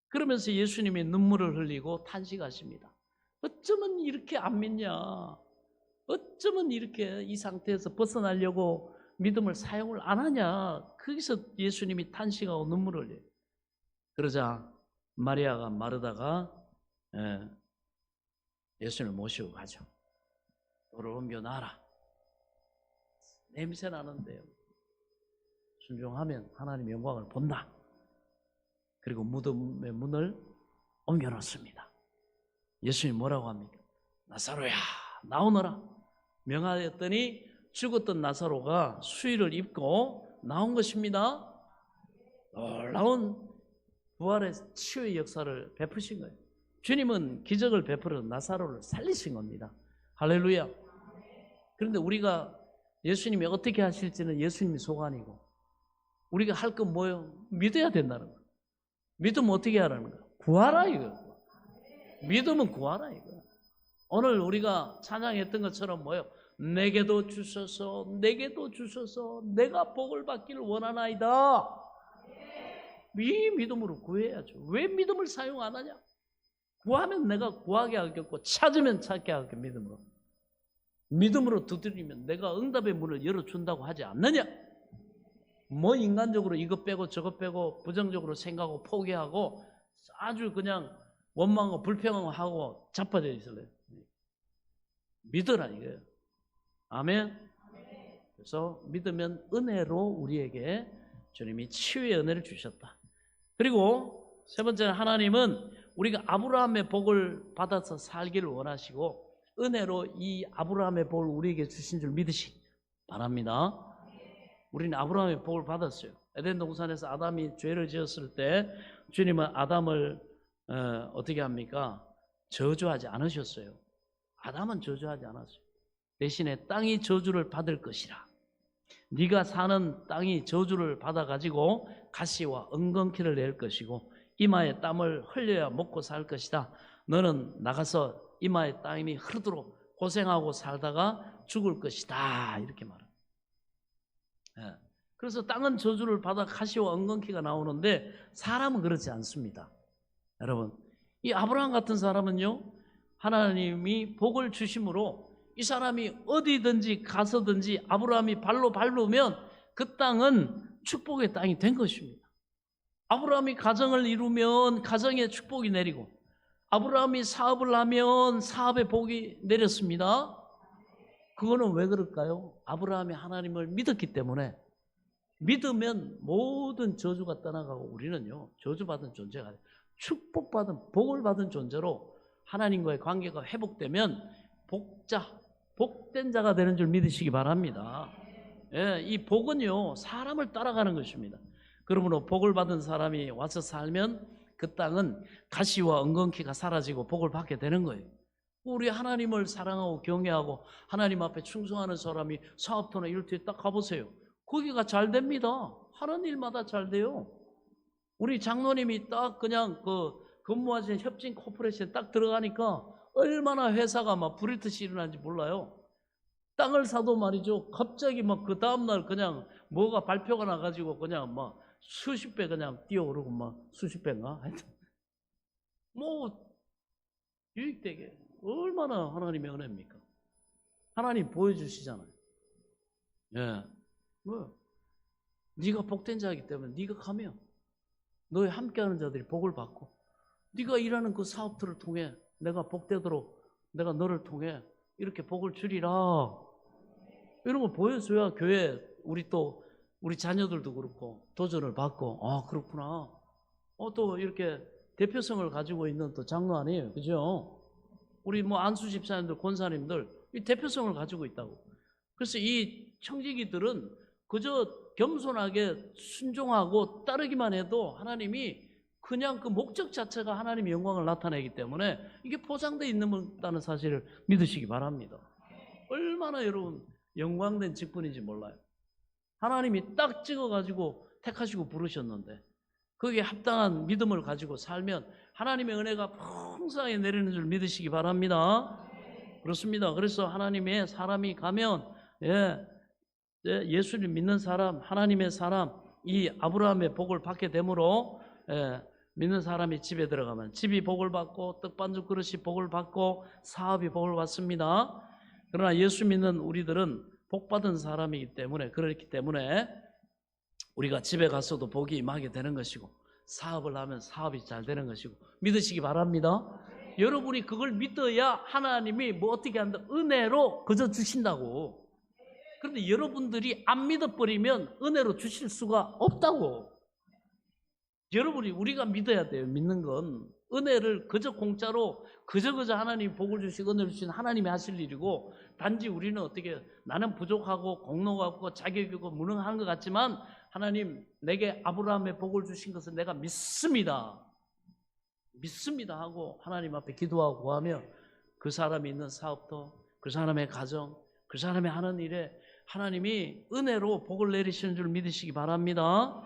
그러면서 예수님이 눈물을 흘리고 탄식하십니다. 어쩌면 이렇게 안 믿냐, 어쩌면 이렇게 이 상태에서 벗어나려고 믿음을 사용을 안 하냐. 거기서 예수님이 탄식하고 눈물을 흘려요. 그러자 마리아가 마르다가 예수님을 모시고 가죠. 돌을 옮겨 놔라. 냄새 나는데요. 순종하면 하나님의 영광을 본다. 그리고 무덤의 문을 옮겨 놓습니다. 예수님이 뭐라고 합니까? 나사로야 나오너라 명하였더니 죽었던 나사로가 수의를 입고 나온 것입니다. 놀라운 부활의 치유의 역사를 베푸신 거예요. 주님은 기적을 베풀어 나사로를 살리신 겁니다. 할렐루야. 그런데 우리가 예수님이 어떻게 하실지는 예수님이 소관이고 우리가 할 건 뭐예요? 믿어야 된다는 거예요. 믿으면 어떻게 하라는 거예요? 구하라 이거. 믿으면 구하라 이거. 오늘 우리가 찬양했던 것처럼 뭐예요? 내게도 주소서, 내게도 주소서, 내가 복을 받기를 원하나이다. 이 믿음으로 구해야죠. 왜 믿음을 사용 안 하냐? 구하면 내가 구하게 하겠고 찾으면 찾게 하겠고 믿음으로 두드리면 내가 응답의 문을 열어준다고 하지 않느냐? 뭐 인간적으로 이것 빼고 저것 빼고 부정적으로 생각하고 포기하고 아주 그냥 원망하고 불평하고 자빠져 있을래요. 믿으라 이거예요. 아멘. 그래서 믿으면 은혜로 우리에게 주님이 치유의 은혜를 주셨다. 그리고 세 번째는 하나님은 우리가 아브라함의 복을 받아서 살기를 원하시고 은혜로 이 아브라함의 복을 우리에게 주신 줄 믿으시기 바랍니다. 우리는 아브라함의 복을 받았어요. 에덴 동산에서 아담이 죄를 지었을 때 주님은 아담을 어떻게 합니까? 저주하지 않으셨어요. 아담은 저주하지 않았어요. 대신에 땅이 저주를 받을 것이라. 네가 사는 땅이 저주를 받아가지고 가시와 엉겅퀴를 낼 것이고 이마에 땀을 흘려야 먹고 살 것이다. 너는 나가서 이마에 땀이 흐르도록 고생하고 살다가 죽을 것이다. 이렇게 말합니다. 그래서 땅은 저주를 받아 가시와 엉겅퀴가 나오는데 사람은 그렇지 않습니다. 여러분, 이 아브라함 같은 사람은요, 하나님이 복을 주심으로 이 사람이 어디든지 가서든지 아브라함이 발로 밟으면 그 땅은 축복의 땅이 된 것입니다. 아브라함이 가정을 이루면 가정에 축복이 내리고 아브라함이 사업을 하면 사업의 복이 내렸습니다. 그거는 왜 그럴까요? 아브라함이 하나님을 믿었기 때문에. 믿으면 모든 저주가 떠나가고 우리는요, 저주받은 존재가 아니라 축복받은 복을 받은 존재로 하나님과의 관계가 회복되면 복된 자가 되는 줄 믿으시기 바랍니다. 예, 이 복은요 사람을 따라가는 것입니다. 그러므로 복을 받은 사람이 와서 살면 그 땅은 가시와 엉겅퀴가 사라지고 복을 받게 되는 거예요. 우리 하나님을 사랑하고 경외하고 하나님 앞에 충성하는 사람이 사업터나 일터에 딱 가보세요. 거기가 잘 됩니다. 하는 일마다 잘 돼요. 우리 장로님이 딱 그냥 그 근무하시는 협진 코퍼레이션에 딱 들어가니까 얼마나 회사가 막 불일듯이 일어나는지 몰라요. 땅을 사도 말이죠. 갑자기 막 그 다음날 그냥 뭐가 발표가 나가지고 그냥 막 수십 배 그냥 뛰어오르고 막 수십 배인가? 하여튼 뭐 유익되게 얼마나 하나님의 은혜입니까? 하나님 보여주시잖아요. 예, 뭐 네가 복된 자이기 때문에 네가 가면 너의 함께하는 자들이 복을 받고 네가 일하는 그 사업들을 통해 내가 복되도록 내가 너를 통해 이렇게 복을 주리라. 이런 걸 보여줘야 교회 우리 자녀들도 그렇고 도전을 받고 아 그렇구나. 또 이렇게 대표성을 가지고 있는 또 장로 아니에요, 그죠? 우리 뭐 안수 집사님들, 권사님들 이 대표성을 가지고 있다고. 그래서 이 청지기들은 그저 겸손하게 순종하고 따르기만 해도 하나님이 그냥 그 목적 자체가 하나님의 영광을 나타내기 때문에 이게 포장되어 있다는 사실을 믿으시기 바랍니다. 얼마나 여러분 영광된 직분인지 몰라요. 하나님이 딱 찍어가지고 택하시고 부르셨는데 거기에 합당한 믿음을 가지고 살면 하나님의 은혜가 풍성하게 내리는 줄 믿으시기 바랍니다. 그렇습니다. 그래서 하나님의 사람이 가면 예수를 믿는 사람, 하나님의 사람, 이 아브라함의 복을 받게 되므로 믿는 사람이 집에 들어가면 집이 복을 받고 떡반죽 그릇이 복을 받고 사업이 복을 받습니다. 그러나 예수 믿는 우리들은 복 받은 사람이기 때문에 그렇기 때문에 우리가 집에 가서도 복이 임하게 되는 것이고 사업을 하면 사업이 잘 되는 것이고 믿으시기 바랍니다. 여러분이 그걸 믿어야 하나님이 뭐 어떻게 한다 은혜로 그저 주신다고. 그런데 여러분들이 안 믿어버리면 은혜로 주실 수가 없다고. 여러분이 우리가 믿어야 돼요. 믿는 건 은혜를 그저 공짜로 그저 하나님 복을 주시고 은혜를 주신 하나님이 하실 일이고 단지 우리는 어떻게 나는 부족하고 공로가 없고 자격이 없고 무능한 것 같지만 하나님 내게 아브라함의 복을 주신 것을 내가 믿습니다 하고 하나님 앞에 기도하고 구하며 그 사람이 있는 사업도 그 사람의 가정 그 사람이 하는 일에 하나님이 은혜로 복을 내리시는 줄 믿으시기 바랍니다.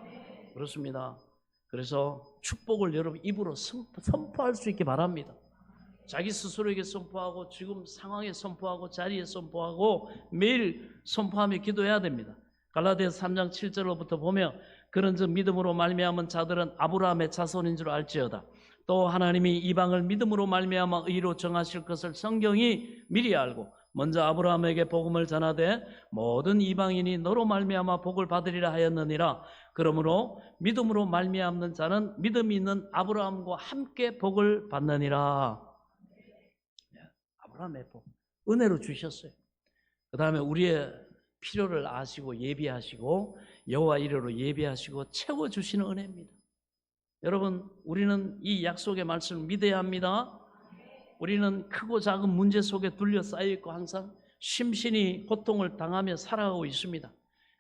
그렇습니다. 그래서 축복을 여러분 입으로 선포할 수 있게 바랍니다. 자기 스스로에게 선포하고 지금 상황에 선포하고 자리에 선포하고 매일 선포하며 기도해야 됩니다. 갈라디아서 3장 7절로부터 보면 그런즉 믿음으로 말미암은 자들은 아브라함의 자손인 줄 알지어다. 또 하나님이 이방을 믿음으로 말미암아 의로 정하실 것을 성경이 미리 알고 먼저 아브라함에게 복음을 전하되 모든 이방인이 너로 말미암아 복을 받으리라 하였느니라. 그러므로 믿음으로 말미암는 자는 믿음이 있는 아브라함과 함께 복을 받느니라. 아브라함의 복 은혜로 주셨어요. 그 다음에 우리의 필요를 아시고 예비하시고 여호와 이름으로 예비하시고 채워주시는 은혜입니다. 여러분 우리는 이 약속의 말씀을 믿어야 합니다. 우리는 크고 작은 문제 속에 둘러싸여 있고 항상 심신이 고통을 당하며 살아가고 있습니다.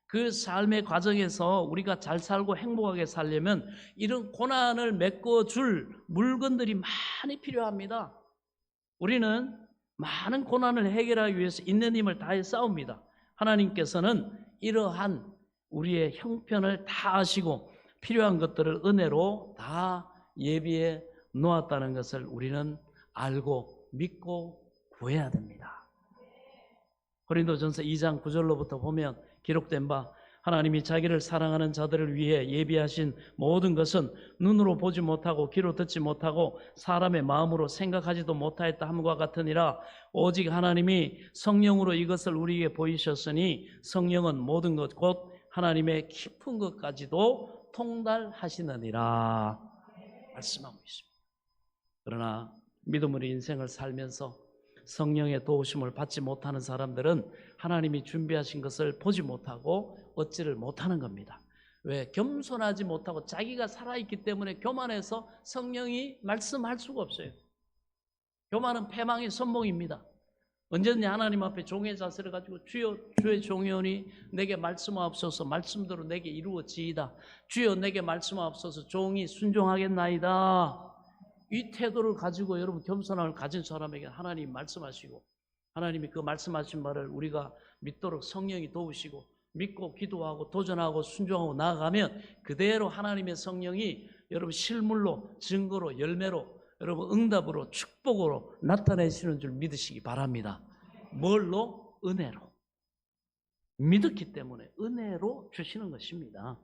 그 삶의 과정에서 우리가 잘 살고 행복하게 살려면 이런 고난을 메꿔줄 물건들이 많이 필요합니다. 우리는 많은 고난을 해결하기 위해서 있는 힘을 다해 싸웁니다. 하나님께서는 이러한 우리의 형편을 다 아시고 필요한 것들을 은혜로 다 예비해 놓았다는 것을 우리는 알고 믿고 구해야 됩니다. 고린도전서 2장 9절로부터 보면 기록된 바 하나님이 자기를 사랑하는 자들을 위해 예비하신 모든 것은 눈으로 보지 못하고 귀로 듣지 못하고 사람의 마음으로 생각하지도 못하였다 함과 같으니라. 오직 하나님이 성령으로 이것을 우리에게 보이셨으니 성령은 모든 것 곧 하나님의 깊은 것까지도 통달하시느니라 말씀하고 있습니다. 그러나 믿음으로 인생을 살면서 성령의 도우심을 받지 못하는 사람들은 하나님이 준비하신 것을 보지 못하고 얻지를 못하는 겁니다. 왜? 겸손하지 못하고 자기가 살아있기 때문에 교만해서 성령이 말씀할 수가 없어요. 교만은 패망의 선봉입니다. 언제든지 하나님 앞에 종의 자세를 가지고 주여 주의 종이오니 내게 말씀하옵소서 말씀대로 내게 이루어지이다. 주여 내게 말씀하옵소서 종이 순종하겠나이다. 이 태도를 가지고 여러분 겸손함을 가진 사람에게 하나님 말씀하시고 하나님이 그 말씀하신 말을 우리가 믿도록 성령이 도우시고 믿고 기도하고 도전하고 순종하고 나아가면 그대로 하나님의 성령이 여러분 실물로 증거로 열매로 여러분 응답으로 축복으로 나타내시는 줄 믿으시기 바랍니다. 뭘로? 은혜로. 믿었기 때문에 은혜로 주시는 것입니다.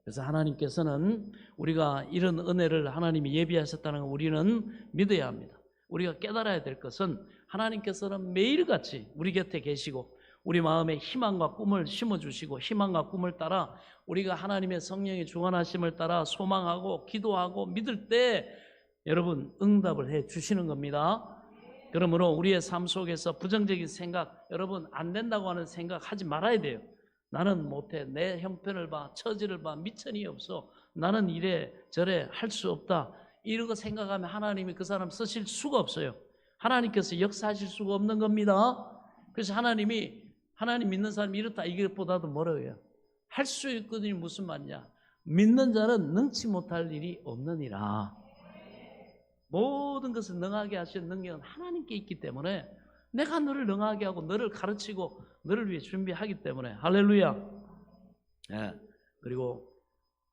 그래서 하나님께서는 우리가 이런 은혜를 하나님이 예비하셨다는 걸 우리는 믿어야 합니다. 우리가 깨달아야 될 것은 하나님께서는 매일같이 우리 곁에 계시고 우리 마음에 희망과 꿈을 심어주시고 희망과 꿈을 따라 우리가 하나님의 성령의 주관하심을 따라 소망하고 기도하고 믿을 때 여러분 응답을 해 주시는 겁니다. 그러므로 우리의 삶 속에서 부정적인 생각, 여러분 안 된다고 하는 생각 하지 말아야 돼요. 나는 못해, 내 형편을 봐, 처지를 봐, 미천이 없어, 나는 이래 저래 할 수 없다, 이러고 생각하면 하나님이 그 사람 쓰실 수가 없어요. 하나님께서 역사하실 수가 없는 겁니다. 그래서 하나님 믿는 사람이 이렇다 이것보다도 뭐라고 해요? 할 수 있거든요. 무슨 말이냐? 믿는 자는 능치 못할 일이 없느니라. 모든 것을 능하게 하시는 능력은 하나님께 있기 때문에 내가 너를 능하게 하고 너를 가르치고 너를 위해 준비하기 때문에 할렐루야. 예. 그리고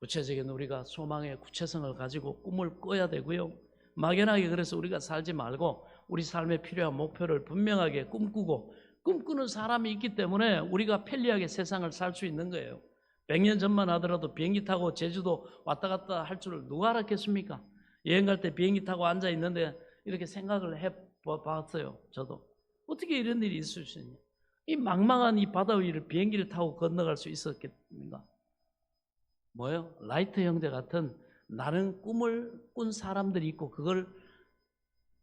구체적인 우리가 소망의 구체성을 가지고 꿈을 꿔야 되고요. 막연하게 그래서 우리가 살지 말고 우리 삶에 필요한 목표를 분명하게 꿈꾸는 사람이 있기 때문에 우리가 편리하게 세상을 살 수 있는 거예요. 100년 전만 하더라도 비행기 타고 제주도 왔다 갔다 할 줄을 누가 알았겠습니까? 여행 갈 때 비행기 타고 앉아 있는데 이렇게 생각을 해봤어요. 저도 어떻게 이런 일이 있을 수 있냐? 이 망망한 이 바다 위를 비행기를 타고 건너갈 수 있었겠습니까? 뭐요? 라이트 형제 같은 나는 꿈을 꾼 사람들이 있고 그걸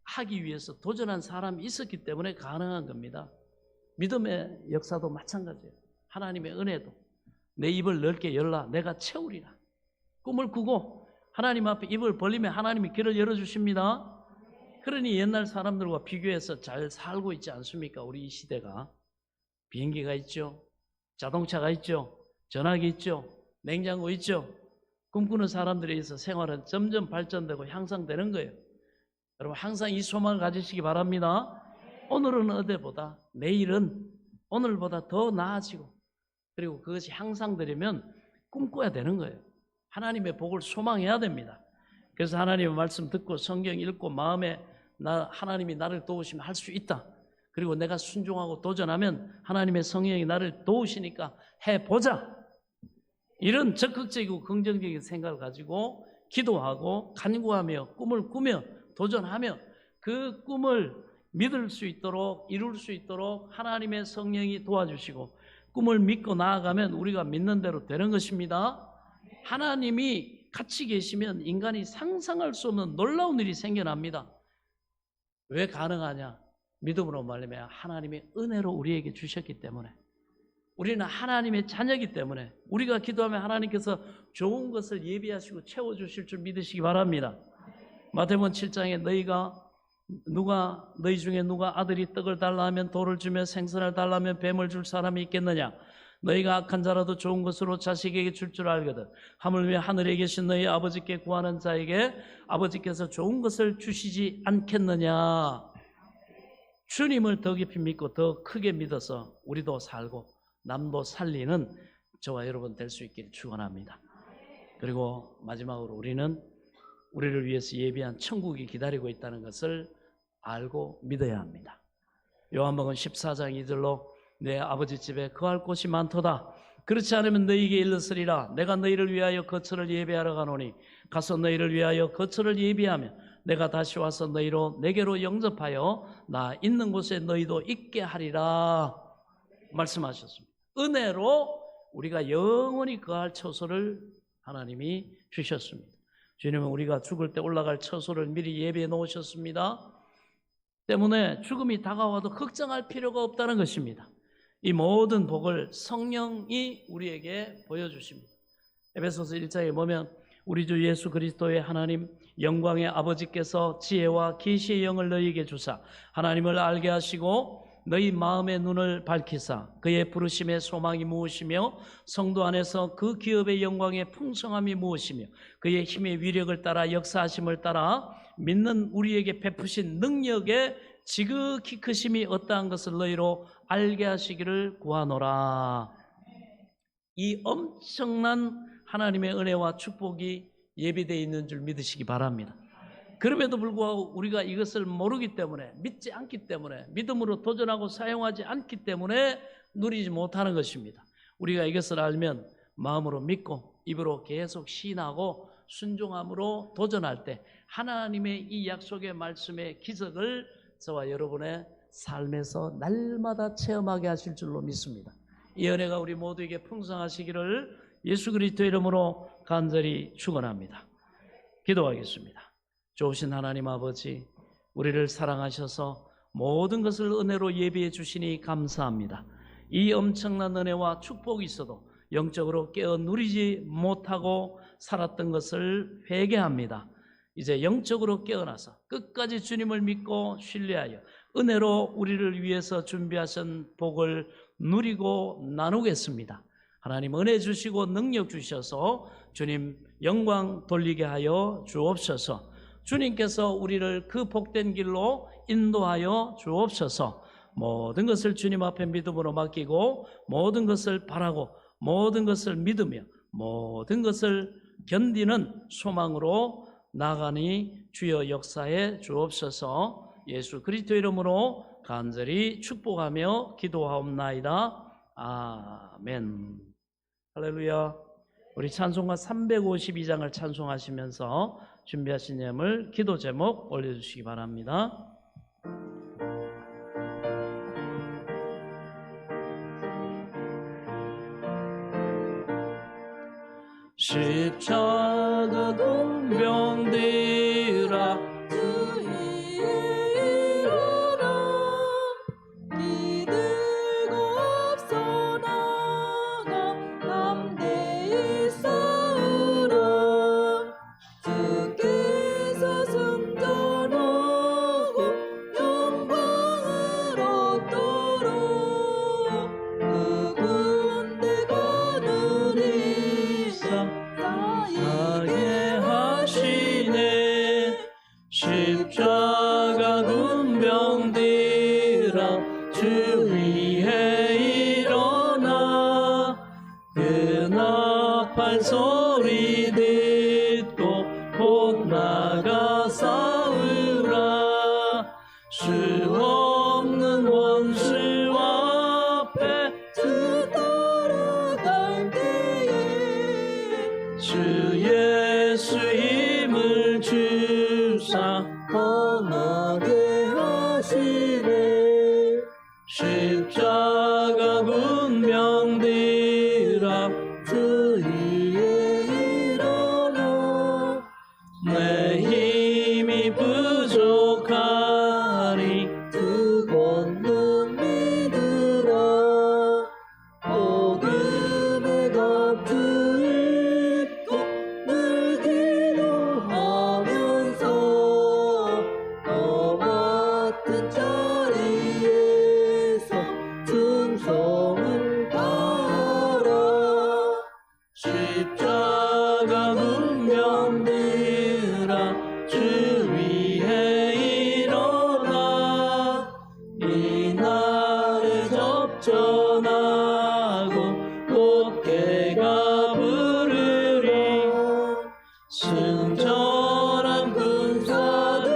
하기 위해서 도전한 사람이 있었기 때문에 가능한 겁니다. 믿음의 역사도 마찬가지예요. 하나님의 은혜도 내 입을 넓게 열라 내가 채우리라. 꿈을 꾸고 하나님 앞에 입을 벌리면 하나님이 길을 열어주십니다. 그러니 옛날 사람들과 비교해서 잘 살고 있지 않습니까? 우리 이 시대가. 비행기가 있죠. 자동차가 있죠. 전화기 있죠. 냉장고 있죠. 꿈꾸는 사람들에 의해서 생활은 점점 발전되고 향상되는 거예요. 여러분 항상 이 소망을 가지시기 바랍니다. 오늘은 어제보다 내일은 오늘보다 더 나아지고 그리고 그것이 향상되려면 꿈꿔야 되는 거예요. 하나님의 복을 소망해야 됩니다. 그래서 하나님의 말씀 듣고 성경 읽고 마음에 하나님이 나를 도우시면 할 수 있다. 그리고 내가 순종하고 도전하면 하나님의 성령이 나를 도우시니까 해보자. 이런 적극적이고 긍정적인 생각을 가지고 기도하고 간구하며 꿈을 꾸며 도전하며 그 꿈을 믿을 수 있도록 이룰 수 있도록 하나님의 성령이 도와주시고 꿈을 믿고 나아가면 우리가 믿는 대로 되는 것입니다. 하나님이 같이 계시면 인간이 상상할 수 없는 놀라운 일이 생겨납니다. 왜 가능하냐? 믿음으로 말미암아 하나님의 은혜로 우리에게 주셨기 때문에 우리는 하나님의 자녀이기 때문에 우리가 기도하면 하나님께서 좋은 것을 예비하시고 채워주실 줄 믿으시기 바랍니다. 마태복음 7장에 너희 중에 누가 아들이 떡을 달라 하면 돌을 주며 생선을 달라 하면 뱀을 줄 사람이 있겠느냐? 너희가 악한 자라도 좋은 것으로 자식에게 줄 알거든. 하물며 하늘에 계신 너희 아버지께 구하는 자에게 아버지께서 좋은 것을 주시지 않겠느냐? 주님을 더 깊이 믿고 더 크게 믿어서 우리도 살고 남도 살리는 저와 여러분 될 수 있기를 축원합니다. 그리고 마지막으로 우리는 우리를 위해서 예비한 천국이 기다리고 있다는 것을 알고 믿어야 합니다. 요한복음 14장 2절로 내 아버지 집에 거할 곳이 많도다. 그렇지 않으면 너희에게 일렀으리라. 내가 너희를 위하여 거처를 예비하러 가노니 가서 너희를 위하여 거처를 예비하며 내가 다시 와서 너희로 내게로 영접하여 나 있는 곳에 너희도 있게 하리라 말씀하셨습니다. 은혜로 우리가 영원히 거할 처소를 하나님이 주셨습니다. 주님은 우리가 죽을 때 올라갈 처소를 미리 예비해 놓으셨습니다. 때문에 죽음이 다가와도 걱정할 필요가 없다는 것입니다. 이 모든 복을 성령이 우리에게 보여주십니다. 에베소서 1장에 보면 우리 주 예수 그리스도의 하나님 영광의 아버지께서 지혜와 계시의 영을 너희에게 주사 하나님을 알게 하시고 너희 마음의 눈을 밝히사 그의 부르심의 소망이 무엇이며 성도 안에서 그 기업의 영광의 풍성함이 무엇이며 그의 힘의 위력을 따라 역사하심을 따라 믿는 우리에게 베푸신 능력의 지극히 크심이 어떠한 것을 너희로 알게 하시기를 구하노라. 이 엄청난 하나님의 은혜와 축복이 예비되어 있는 줄 믿으시기 바랍니다. 그럼에도 불구하고 우리가 이것을 모르기 때문에, 믿지 않기 때문에, 믿음으로 도전하고 사용하지 않기 때문에 누리지 못하는 것입니다. 우리가 이것을 알면 마음으로 믿고 입으로 계속 시인하고 순종함으로 도전할 때 하나님의 이 약속의 말씀의 기적을 저와 여러분의 삶에서 날마다 체험하게 하실 줄로 믿습니다. 이 은혜가 우리 모두에게 풍성하시기를 예수 그리스도 이름으로 간절히 축원합니다. 기도하겠습니다. 좋으신 하나님 아버지, 우리를 사랑하셔서 모든 것을 은혜로 예비해 주시니 감사합니다. 이 엄청난 은혜와 축복이 있어도 영적으로 깨어 누리지 못하고 살았던 것을 회개합니다. 이제 영적으로 깨어나서 끝까지 주님을 믿고 신뢰하여 은혜로 우리를 위해서 준비하신 복을 누리고 나누겠습니다. 하나님 은혜 주시고 능력 주셔서 주님 영광 돌리게 하여 주옵소서. 주님께서 우리를 그 복된 길로 인도하여 주옵소서. 모든 것을 주님 앞에 믿음으로 맡기고 모든 것을 바라고 모든 것을 믿으며 모든 것을 견디는 소망으로 나가니 주여 역사해 주옵소서. 예수 그리스도 이름으로 간절히 축복하며 기도하옵나이다. 아멘. 할렐루야. 우리 찬송가 352장을 찬송하시면서 준비하신 예물 기도 제목 올려주시기 바랍니다. 십자가 군병들아 주의 일어나 기들고 앞서 나가 담대히 싸우라. 주께서 승전하고 영광을 얻도록 그 군대가 누리사 하게 하시네. 십자가 군병들아 주 위에 일어나 그 나팔 소리 듣고 곧 나가 싸우라. 수 없는 원수와 앞에 주 따라갈 때에 주 예수 힘을 주사 강하게 하시네. 십자가 군병들아 주 위에 일어나 내 힘이 부족하니 주 권능 믿으라. 복음의 갑주 입고 늘 기도하면서 너 같은 자리에서 충성을 다하라. 십자가 군병들아 주 위에 일어나 이 날에 접전하고 꽃게가 부르리. 승전한 군사들은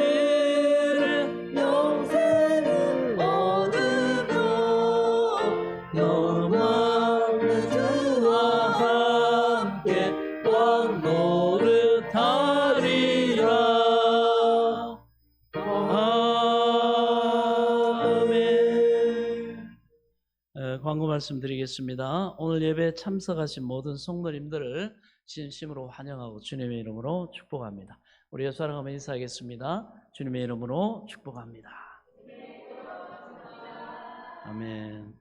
영생을 얻으며 너만의 주와 함께 왕 노릇하리라. 아멘. 광고 말씀드리겠습니다. 오늘 예배에 참석하신 모든 성도님들을 진심으로 환영하고 주님의 이름으로 축복합니다. 우리가 사랑하며 인사하겠습니다. 주님의 이름으로 축복합니다. 아멘.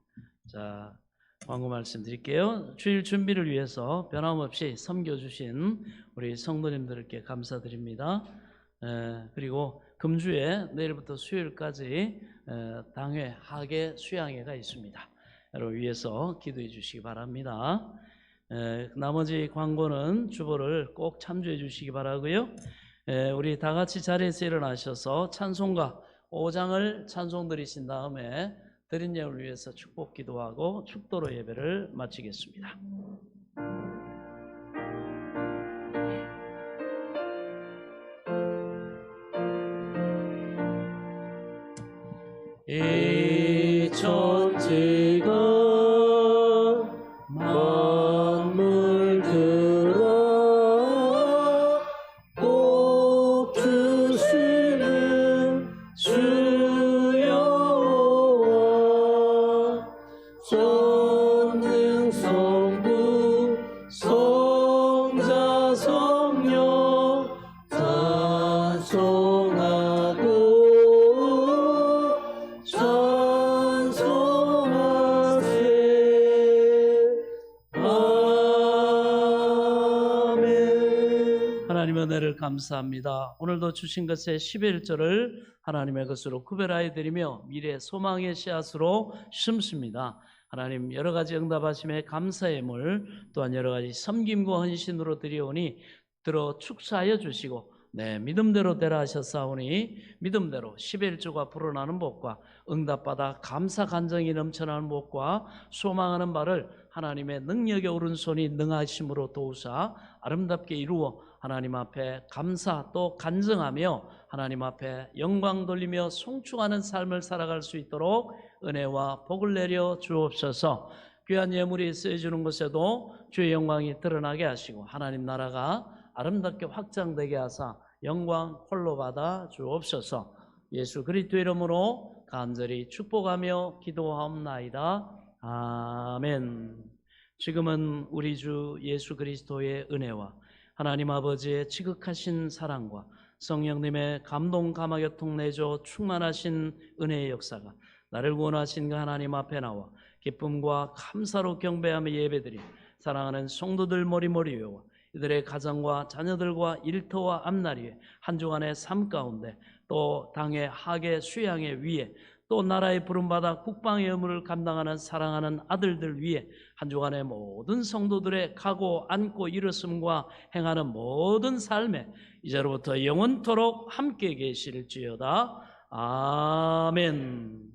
자, 광고 말씀드릴게요. 주일 준비를 위해서 변함없이 섬겨주신 우리 성도님들께 감사드립니다. 그리고 금주에 내일부터 수요일까지 당회 학예 수양회가 있습니다. 여러분 위해서 기도해 주시기 바랍니다. 나머지 광고는 주보를 꼭 참조해 주시기 바라고요. 우리 다 같이 자리에서 일어나셔서 찬송가 5장을 찬송 드리신 다음에 드린 예를 위해서 축복 기도하고 축도로 예배를 마치겠습니다. 이 천지가 만물들아 복 주시는 주여와 전능 성부 성자 성령 찬송하고 하나님의 은혜를 감사합니다. 오늘도 주신 것의 11절을 하나님의 것으로 구별하여 드리며 미래 소망의 씨앗으로 심습니다. 하나님 여러 가지 응답하심에 감사의 물 또한 여러 가지 섬김과 헌신으로 드리오니 들어 축사하여 주시고 믿음대로 되라 하셨사오니 믿음대로 11조가 불어나는 복과 응답받아 감사 간정이 넘쳐나는 복과 소망하는 바를 하나님의 능력의 오른손이 능하심으로 도우사 아름답게 이루어 하나님 앞에 감사 또 간증하며 하나님 앞에 영광 돌리며 송축하는 삶을 살아갈 수 있도록 은혜와 복을 내려 주옵소서. 귀한 예물이 쓰여주는 곳에도 주의 영광이 드러나게 하시고 하나님 나라가 아름답게 확장되게 하사 영광 홀로 받아 주옵소서. 예수 그리스도 이름으로 간절히 축복하며 기도하옵나이다. 아멘. 지금은 우리 주 예수 그리스도의 은혜와 하나님 아버지의 지극하신 사랑과 성령님의 감동 감화교통 내줘 충만하신 은혜의 역사가 나를 구원하신 그 하나님 앞에 나와 기쁨과 감사로 경배하며 예배드린 사랑하는 성도들 머리머리 위와 이들의 가정과 자녀들과 일터와 앞날이 한 주간의 삶 가운데 또 당의 학의 수양의 위에 또 나라의 부름받아 국방의 의무를 감당하는 사랑하는 아들들 위에 한 주간의 모든 성도들의 가고 안고 일었음과 행하는 모든 삶에 이제로부터 영원토록 함께 계실지어다. 아멘.